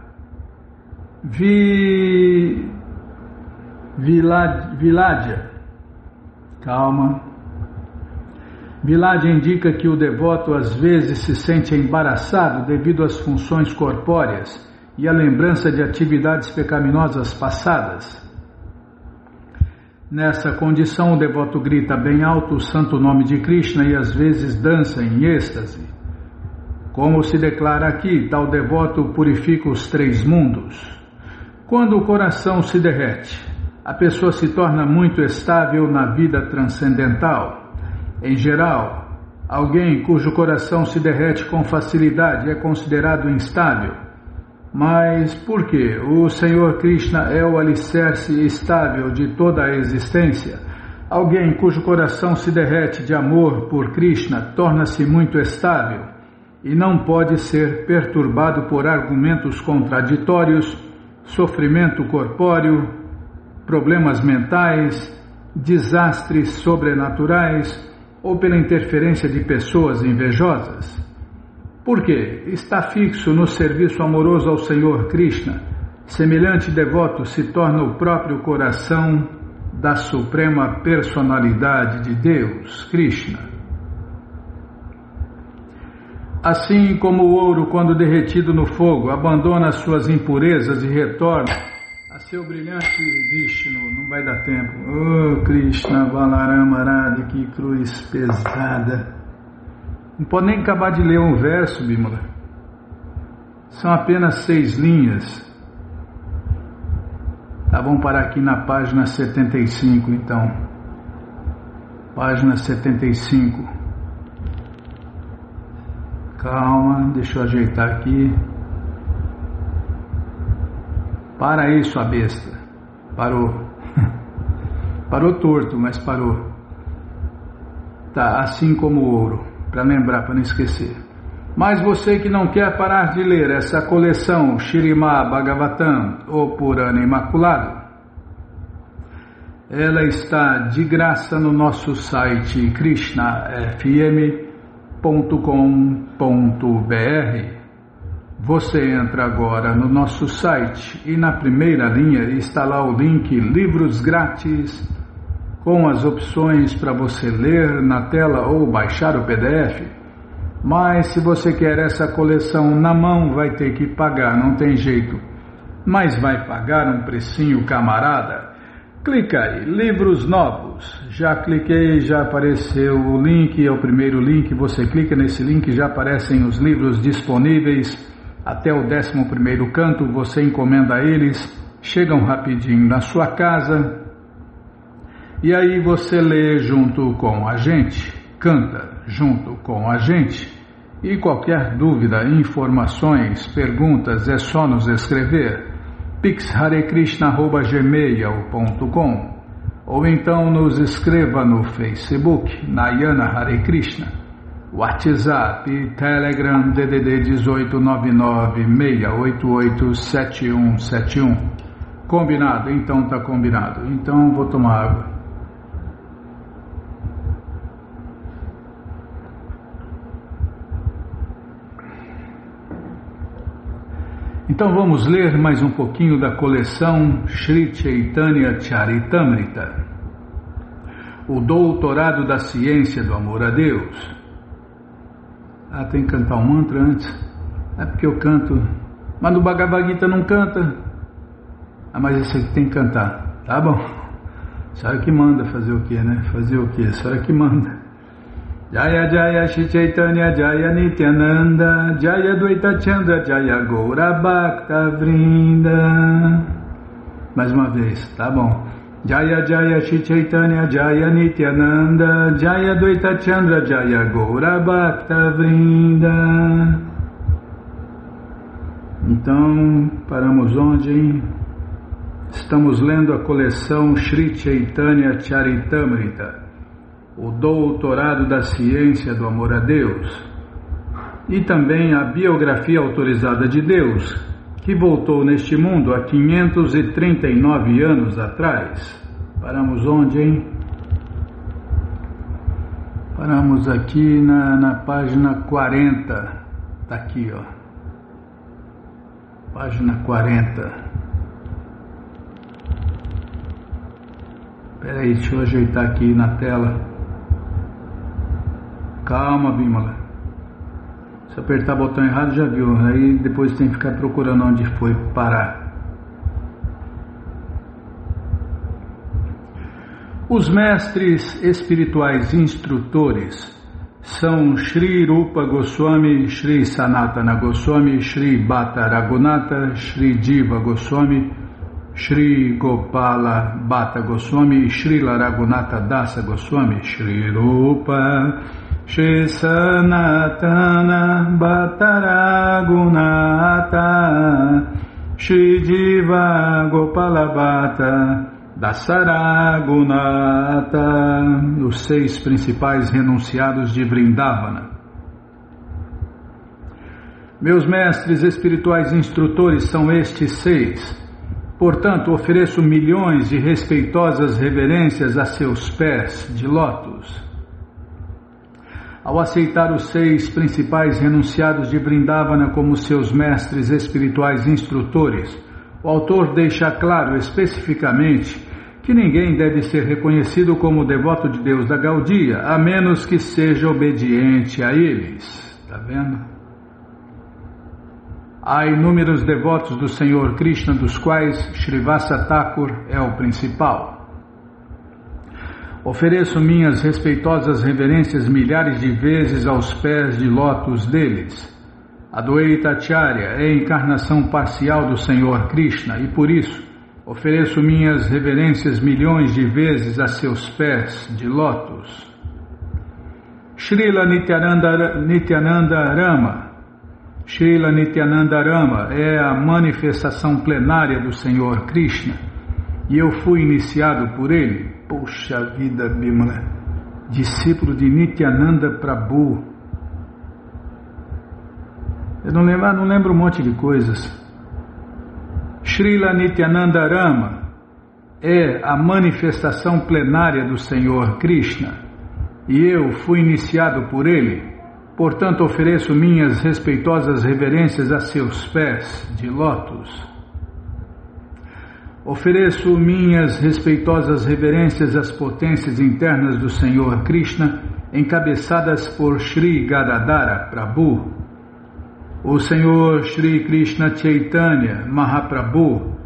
Viladya. Calma. Viladya indica que o devoto às vezes se sente embaraçado devido às funções corpóreas e à lembrança de atividades pecaminosas passadas. Nessa condição, o devoto grita bem alto o santo nome de Krishna e às vezes dança em êxtase. Como se declara aqui, tal devoto purifica os 3 mundos. Quando o coração se derrete, a pessoa se torna muito estável na vida transcendental. Em geral, alguém cujo coração se derrete com facilidade é considerado instável. Mas por quê? O Senhor Krishna é o alicerce estável de toda a existência. Alguém cujo coração se derrete de amor por Krishna torna-se muito estável e não pode ser perturbado por argumentos contraditórios, sofrimento corpóreo, problemas mentais, desastres sobrenaturais ou pela interferência de pessoas invejosas. Por quê? Está fixo no serviço amoroso ao Senhor Krishna. Semelhante devoto se torna o próprio coração da Suprema Personalidade de Deus, Krishna. Assim como o ouro, quando derretido no fogo, abandona suas impurezas e retorna a seu brilhante Vishnu, não vai dar tempo. Oh Krishna, Balarama, Arada, que cruz pesada. Não pode nem acabar de ler um verso, Bimala. São apenas 6 linhas. Tá, vamos parar aqui na página 75, então. Página 75. Calma, deixa eu ajeitar aqui. Para aí, sua besta. Parou. Parou torto, mas parou. Tá, assim como o ouro. Para lembrar, para não esquecer. Mas você que não quer parar de ler essa coleção Śrīmad Bhagavatam, ou Purana Imaculado, ela está de graça no nosso site Krishna FM, Você entra agora no nosso site e na primeira linha está lá o link Livros Grátis, com as opções para você ler na tela ou baixar o PDF. Mas se você quer essa coleção na mão, vai ter que pagar, não tem jeito. Mas vai pagar um precinho, camarada. Clica aí, livros novos. Já cliquei, já apareceu o link, é o primeiro link. Você clica nesse link, já aparecem os livros disponíveis. Até o 11º canto, você encomenda eles, chegam rapidinho na sua casa. E aí você lê junto com a gente, canta junto com a gente. E qualquer dúvida, informações, perguntas, é só nos escrever. pixharekrishna@gmail.com ou então nos escreva no Facebook, Nayana Hare Krishna, WhatsApp e Telegram DDD 18996887171. Combinado? Então tá combinado. Então vou tomar água. Então vamos ler mais um pouquinho da coleção Sri Chaitanya Charitamrita, o doutorado da ciência do amor a Deus. Ah, tem que cantar um mantra antes? É porque eu canto, mas no Bhagavad Gita não canta. Ah, mas esse aqui tem que cantar, tá bom? A senhora que manda fazer o que, né? Fazer o que? A senhora que manda. Jaya Jaya Shri Chaitanya Jaya Nityananda Jaya Dvaita Chandra Jaya Gaura Bhakta Vrinda. Mais uma vez, tá bom. Jaya Jaya Shri Chaitanya Jaya Nityananda Jaya Dvaita Chandra Jaya Gaura Bhakta Vrinda. Então, paramos onde, hein? Estamos lendo a coleção Sri Chaitanya Charitamrita, o doutorado da ciência do amor a Deus, e também a biografia autorizada de Deus, que voltou neste mundo há 539 anos atrás. Paramos onde, hein? Paramos aqui na página 40. Está aqui, ó. Página 40. Espera aí, deixa eu ajeitar aqui na tela. Calma, Bimala. Se apertar o botão errado, já viu. Aí depois tem que ficar procurando onde foi parar. Os mestres espirituais instrutores são Shri Rupa Goswami, Shri Sanatana Goswami, Shri Bhatta Raghunatha, Shri Jiva Goswami, Shri Gopala Bhatta Goswami e Srila Raghunatha Dasa Goswami. Shri Rupa Shri Sanatana Bhatta Raghunatha, Shri Jiva Gopala Bhatta Dasa Raghunatha, os 6 principais renunciados de Vrindavana. Meus mestres espirituais instrutores são estes 6. Portanto, ofereço milhões de respeitosas reverências a seus pés de lótus. Ao aceitar os 6 principais renunciados de Vrindavana como seus mestres espirituais instrutores, o autor deixa claro especificamente que ninguém deve ser reconhecido como devoto de Deus da Gaudiya, a menos que seja obediente a eles. Está vendo? Há inúmeros devotos do Senhor Krishna, dos quais Srivasa Thakur é o principal. Ofereço minhas respeitosas reverências milhares de vezes aos pés de lótus deles. Adwaita Acharya é a encarnação parcial do Senhor Krishna e, por isso, ofereço minhas reverências milhões de vezes a seus pés de lótus. Srila Nityananda Rama. Srila Nityananda Rama é a manifestação plenária do Senhor Krishna e eu fui iniciado por ele. Poxa vida, Bimala, discípulo de Nityananda Prabhu. Eu não lembro um monte de coisas. Srila Nityananda Rama é a manifestação plenária do Senhor Krishna e eu fui iniciado por ele. Portanto, ofereço minhas respeitosas reverências a seus pés de lótus. Ofereço minhas respeitosas reverências às potências internas do Senhor Krishna, encabeçadas por Sri Gadadhara Prabhu. O Senhor Sri Krishna Chaitanya Mahaprabhu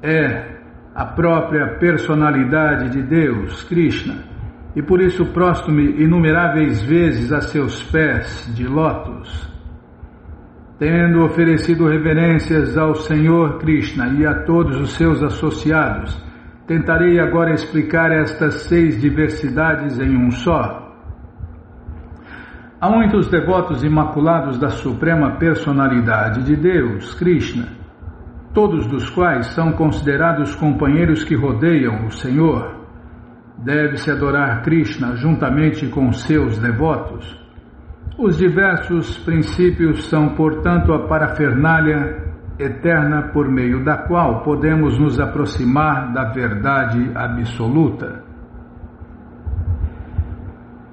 é a própria personalidade de Deus, Krishna, e por isso prostro-me inumeráveis vezes a seus pés de lótus. Tendo oferecido reverências ao Senhor Krishna e a todos os seus associados, tentarei agora explicar estas 6 diversidades em um só. Há muitos devotos imaculados da Suprema Personalidade de Deus, Krishna, todos dos quais são considerados companheiros que rodeiam o Senhor. Deve-se adorar Krishna juntamente com seus devotos. Os diversos princípios são, portanto, a parafernália eterna por meio da qual podemos nos aproximar da verdade absoluta.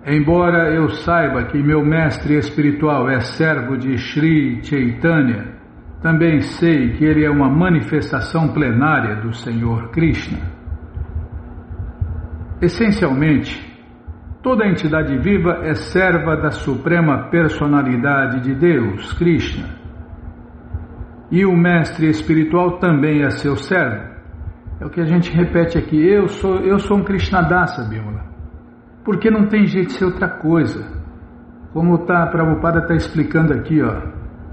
Embora eu saiba que meu mestre espiritual é servo de Sri Chaitanya, também sei que ele é uma manifestação plenária do Senhor Krishna. Essencialmente, toda entidade viva é serva da Suprema Personalidade de Deus, Krishna. E o mestre espiritual também é seu servo. É o que a gente repete aqui, eu sou um Krishnadasa, Bimala. Porque não tem jeito de ser outra coisa. Como Prabhupada está explicando aqui,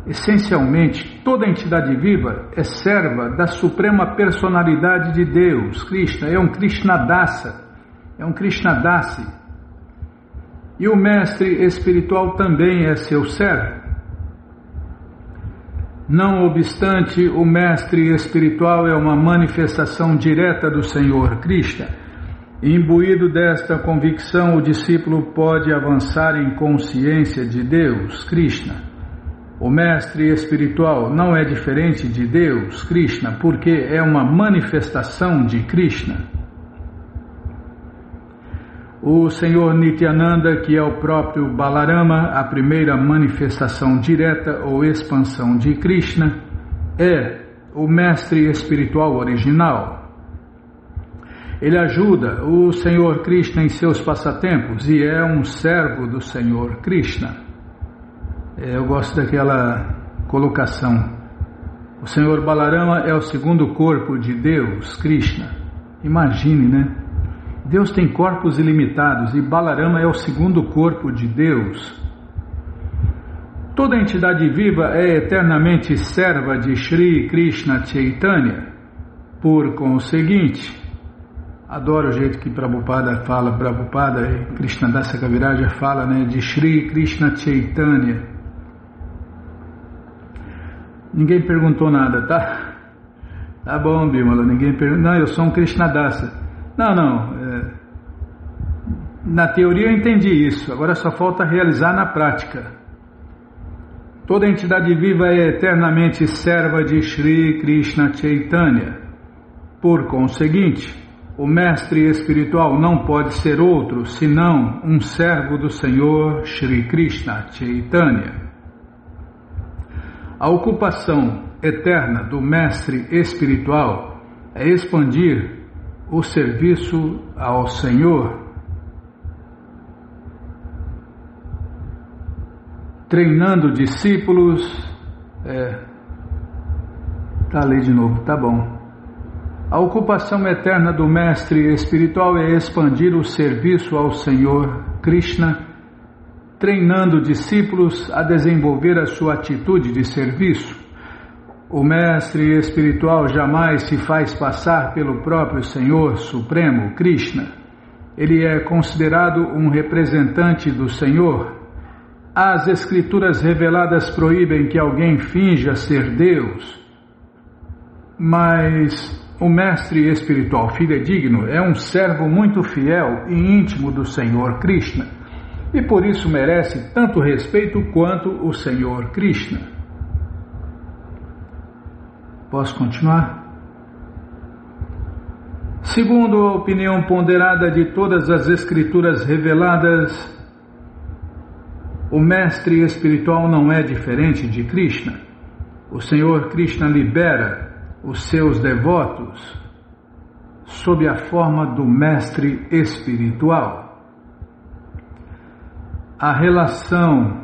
essencialmente, toda entidade viva é serva da Suprema Personalidade de Deus, Krishna. É um Krishnadasa, é um Krishnadasi. E o mestre espiritual também é seu servo. Não obstante, o mestre espiritual é uma manifestação direta do Senhor Krishna. Imbuído desta convicção, o discípulo pode avançar em consciência de Deus, Krishna. O mestre espiritual não é diferente de Deus, Krishna, porque é uma manifestação de Krishna. O Senhor Nityananda, que é o próprio Balarama, a primeira manifestação direta ou expansão de Krishna, é o mestre espiritual original. Ele ajuda o Senhor Krishna em seus passatempos e é um servo do Senhor Krishna. Eu gosto daquela colocação. O Senhor Balarama é o segundo corpo de Deus, Krishna. Imagine, né? Deus tem corpos ilimitados e Balarama é o segundo corpo de Deus. Toda entidade viva é eternamente serva de Sri Krishna Chaitanya. Por conseguinte, adoro o jeito que Prabhupada fala, Prabhupada e Krishnadasa Kaviraja fala, né, de Sri Krishna Chaitanya. Ninguém perguntou nada, tá? Tá bom, Bimala, ninguém perguntou. Não, eu sou um Krishnadasa. Não. Na teoria eu entendi isso, agora só falta realizar na prática. Toda entidade viva é eternamente serva de Sri Krishna Chaitanya. Por conseguinte, o mestre espiritual não pode ser outro senão um servo do Senhor Sri Krishna Chaitanya. A ocupação eterna do mestre espiritual é expandir o serviço ao Senhor, treinando discípulos. Lê de novo, tá bom. A ocupação eterna do mestre espiritual é expandir o serviço ao Senhor Krishna, treinando discípulos a desenvolver a sua atitude de serviço. O mestre espiritual jamais se faz passar pelo próprio Senhor Supremo, Krishna. Ele é considerado um representante do Senhor. As escrituras reveladas proíbem que alguém finja ser Deus, mas o mestre espiritual fidedigno é um servo muito fiel e íntimo do Senhor Krishna, e por isso merece tanto respeito quanto o Senhor Krishna. Posso continuar? Segundo a opinião ponderada de todas as escrituras reveladas, O mestre espiritual não é diferente de Krishna. O Senhor Krishna libera os seus devotos sob a forma do mestre espiritual. A relação...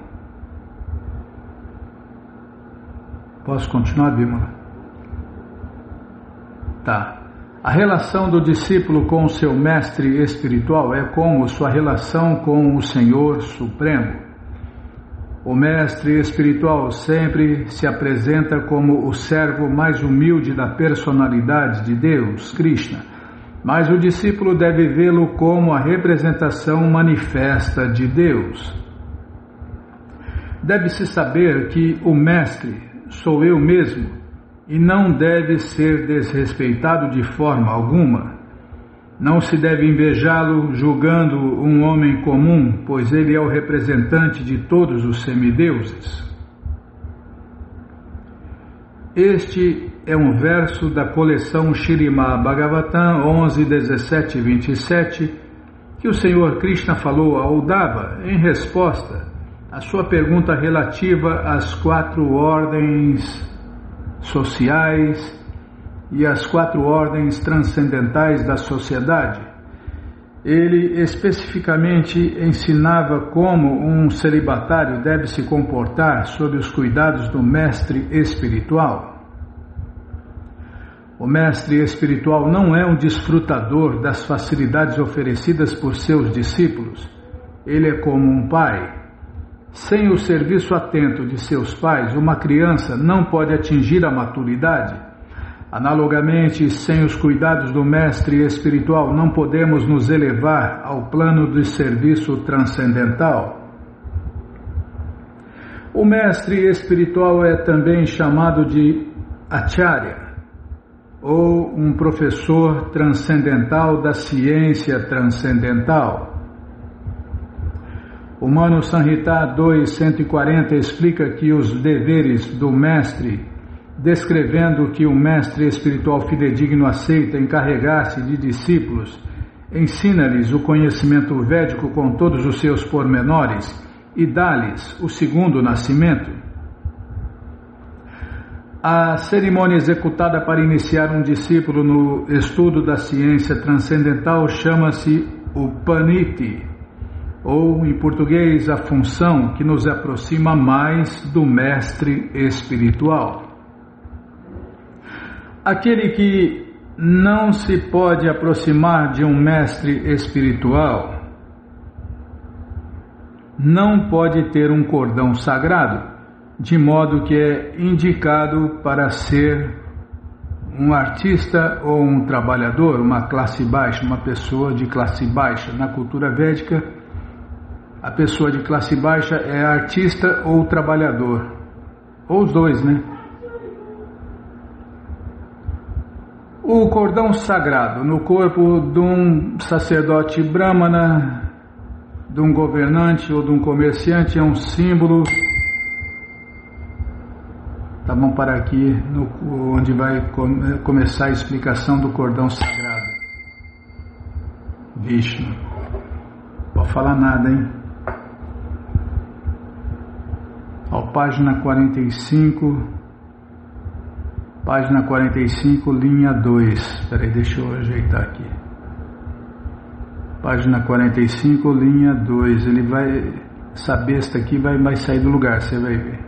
Posso continuar, Bímola? Tá. A relação do discípulo com o seu mestre espiritual é como sua relação com o Senhor Supremo. O mestre espiritual sempre se apresenta como o servo mais humilde da personalidade de Deus, Krishna, mas o discípulo deve vê-lo como a representação manifesta de Deus. Deve-se saber que o mestre sou eu mesmo e não deve ser desrespeitado de forma alguma. Não se deve invejá-lo julgando um homem comum, pois ele é o representante de todos os semideuses. Este é um verso da coleção Śrīmad Bhagavatam 11, 17 e 27, que o Senhor Krishna falou a Uddhava em resposta à sua pergunta relativa às 4 ordens sociais e as 4 ordens transcendentais da sociedade. Ele especificamente ensinava como um celibatário deve se comportar sob os cuidados do mestre espiritual. O mestre espiritual não é um desfrutador das facilidades oferecidas por seus discípulos. Ele é como um pai. Sem o serviço atento de seus pais, uma criança não pode atingir a maturidade. Analogamente, sem os cuidados do mestre espiritual, não podemos nos elevar ao plano de serviço transcendental. O mestre espiritual é também chamado de Acharya, ou um professor transcendental da ciência transcendental. O Manu Samhita 2.140 explica que os deveres do mestre, descrevendo que o mestre espiritual fidedigno aceita encarregar-se de discípulos, ensina-lhes o conhecimento védico com todos os seus pormenores e dá-lhes o segundo nascimento. A cerimônia executada para iniciar um discípulo no estudo da ciência transcendental chama-se o Paniti, ou em português a função que nos aproxima mais do mestre espiritual. Aquele que não se pode aproximar de um mestre espiritual não pode ter um cordão sagrado, de modo que é indicado para ser um artista ou um trabalhador, uma classe baixa, uma pessoa de classe baixa. Na cultura védica, a pessoa de classe baixa é artista ou trabalhador, ou os dois, né? O cordão sagrado no corpo de um sacerdote brahmana, de um governante ou de um comerciante é um símbolo. Tá bom, para aqui, onde vai começar a explicação do cordão sagrado. Vishnu. Não pode falar nada, hein? Ó, página 45. Página 45, linha 2. Espera aí, deixa eu ajeitar aqui. Página 45, linha 2. Ele vai... Essa besta aqui vai sair do lugar, você vai ver.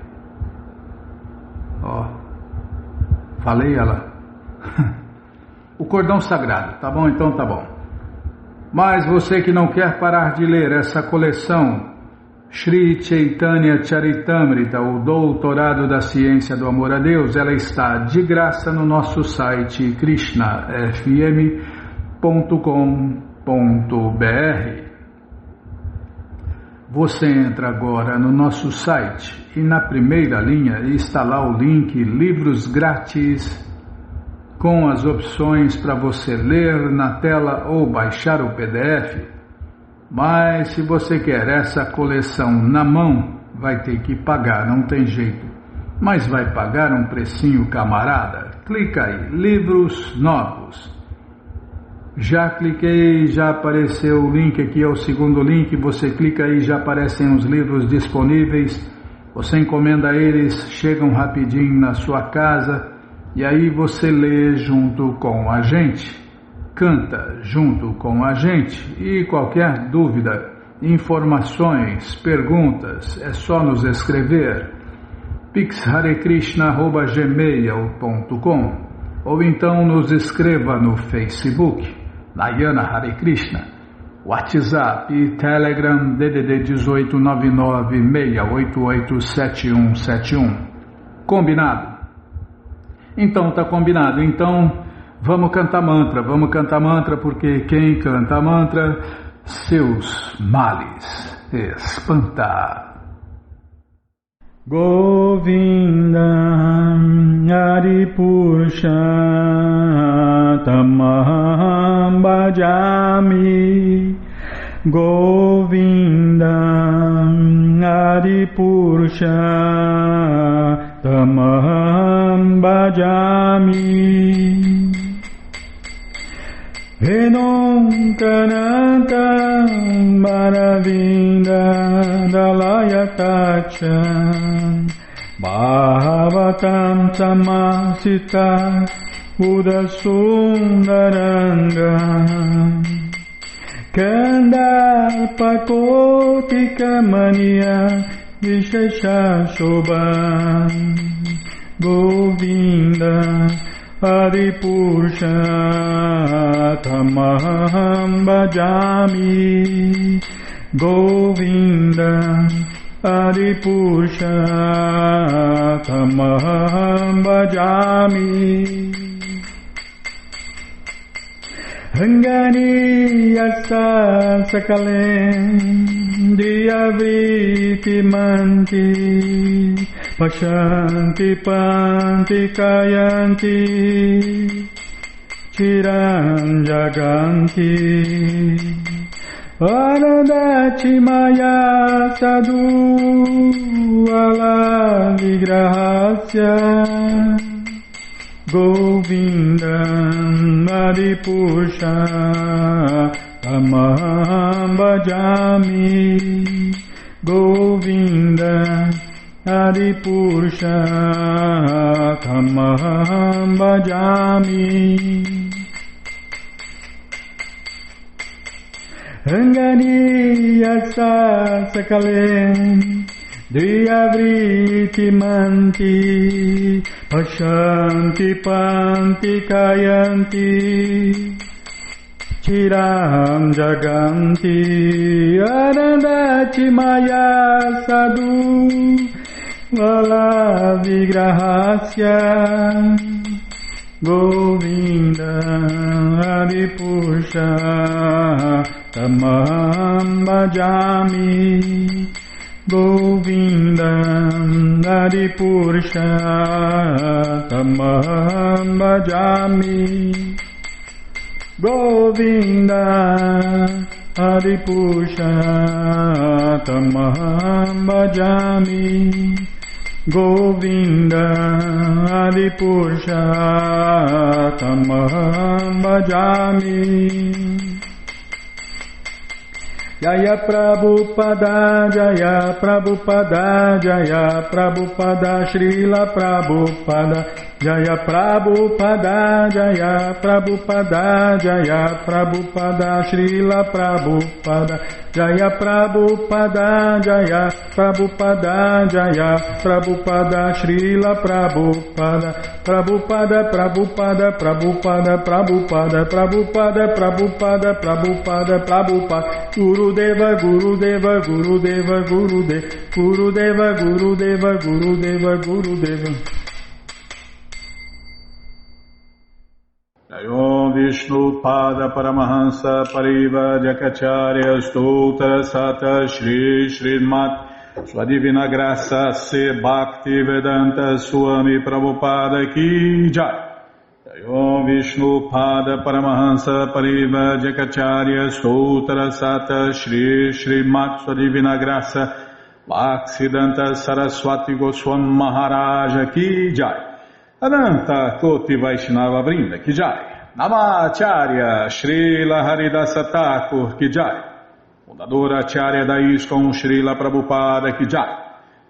Ó. Falei ela. O cordão sagrado. Tá bom? Então tá bom. Mas você que não quer parar de ler essa coleção Shri Chaitanya Charitamrita, o Doutorado da Ciência do Amor a Deus, ela está de graça no nosso site krishnafm.com.br. Você entra agora no nosso site e na primeira linha está lá o link Livros Grátis, com as opções para você ler na tela ou baixar o PDF. Mas se você quer essa coleção na mão, vai ter que pagar, não tem jeito. Mas vai pagar um precinho, camarada? Clica aí, livros novos. Já cliquei, já apareceu o link aqui, é o segundo link, você clica aí, já aparecem os livros disponíveis, você encomenda eles, chegam rapidinho na sua casa e aí você lê junto com a gente, canta junto com a gente e qualquer dúvida, informações, perguntas, é só nos escrever pixharekrishna@gmail.com ou então nos escreva no Facebook Nayana Hare Krishna, WhatsApp e Telegram DDD 18 996887171. Combinado? Então tá combinado. Então vamos cantar mantra porque quem canta mantra seus males espanta. Govinda Hari Purusha Tamaham Bhajami Govinda Hari Purusha Tamaham Bhajami Venom Kananta Maravinda Dalayatacha Bhavatam Samasita Udasundaranga Kandarpakotika Mania Vishesha Shobha Govinda Hari Purusha Tamaham Bhajami Govinda Hari Purusha Tamaham Bhajami Hangani Yasa Sakalem Diyavriti Manti Pashanti Panti Kayanti Chiram Jaganti Anandati Maya Sadhu Ala Vigrahasya Govinda Hari Purusha Tamaham Bhajami Govinda Hari Purusha Tamaham Bhajami Rangani Yasa Sakalem Diyavriti Manti Pashanti Panti Kayanti Chiram Jaganti Anandati Maya Sadhu Vala Vigrahasya Govinda Hari Purusha Tamaham Bhajami Govinda Hari Purusha Tamaham Bhajami Govinda Hari Purusha Tamaham Bhajami Govinda Hari Purusha Tamaham Bhajami Jaya Prabhupada Jaya Prabhupada Jaya Prabhupada Srila Prabhupada Jaya Prabhupada Jaya Prabhupada Jaya Prabhupada Srila Prabhupada Jaya Prabhupada Jaya Prabhupada Jaya Prabhupada Srila Prabhupada Prabhupada Prabhupada Prabhupada Prabhupada Prabhupada Prabhupada Prabhupada Prabhupada Gurudeva Gurudeva Gurudeva Gurudeva Gurudeva Gurudeva Gurudeva Gurudeva Om Vishnu Pada Paramahansa Pariva Jakacharya Stoutra Sata Shri Srimat Sua Divina Graça Se Bhakti Vedanta Swami Prabhupada Ki Jai. Om Vishnu Pada Paramahansa Pariva Jakacharya Stoutra Sata Shri Srimat Sua Divina Graça Bhaksidanta Saraswati Goswami Maharaja Ki Jai. Adanta Koti Vaishnava Vrinda Ki Jai. Namacharya Srila Haridasa Thakur Ki Jai. Fundadora Acharya da ISKCON Srila Prabhupada Ki Jai.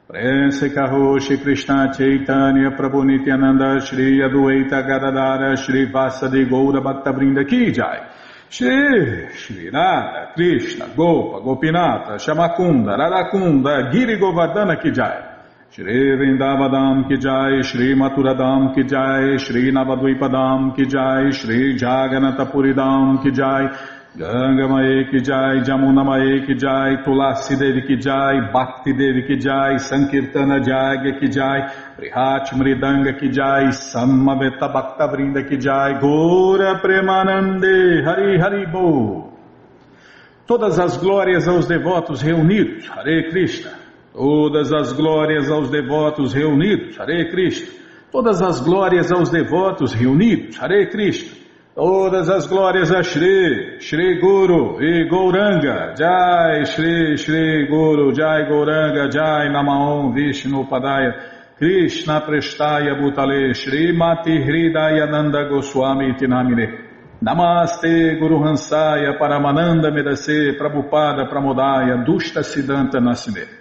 Prense Karoshi Krishna Chaitanya Prabhu Nityananda Shri Adueta Gadadara Shri Vasadi Goura Bhaktavrinda Ki Jai. Shri Radha Krishna Gopa Gopinata Shamakunda Radakunda Giri Govardhana Ki Jai. Shri Vrindavadam Ki Jai, Shri Maturadam Ki Jai, Shri Navadvipadam Ki Jai, Shri Jaganatapuridam Ki Jai, Ganga Mae Ki Jai, Jamuna Mae Ki Jai, Tulasi Devi Ki Jai, Bhakti Devi Ki Jai, Sankirtana Jagya Ki Jai, Prihat Mridanga Ki Jai, Samaveta Bhaktavrinda Ki Jai, Gora Premanande, Hari Hari Bo. Todas as glórias aos devotos reunidos, Hare Krishna. Todas as glórias aos devotos reunidos, Hare Krishna. Todas as glórias aos devotos reunidos, Hare Krishna. Todas as glórias a Shri Guru e Gauranga, Jai Shri Guru, Jai Gauranga, Jai Namaon Vishnu Padaya, Krishna Prestaya Bhutale, Shri Mati Hridayananda Goswami Tinamine. Namaste Guru Hansaya Paramananda Medase Prabhupada Pramodaya Dushta Siddhanta Nasime.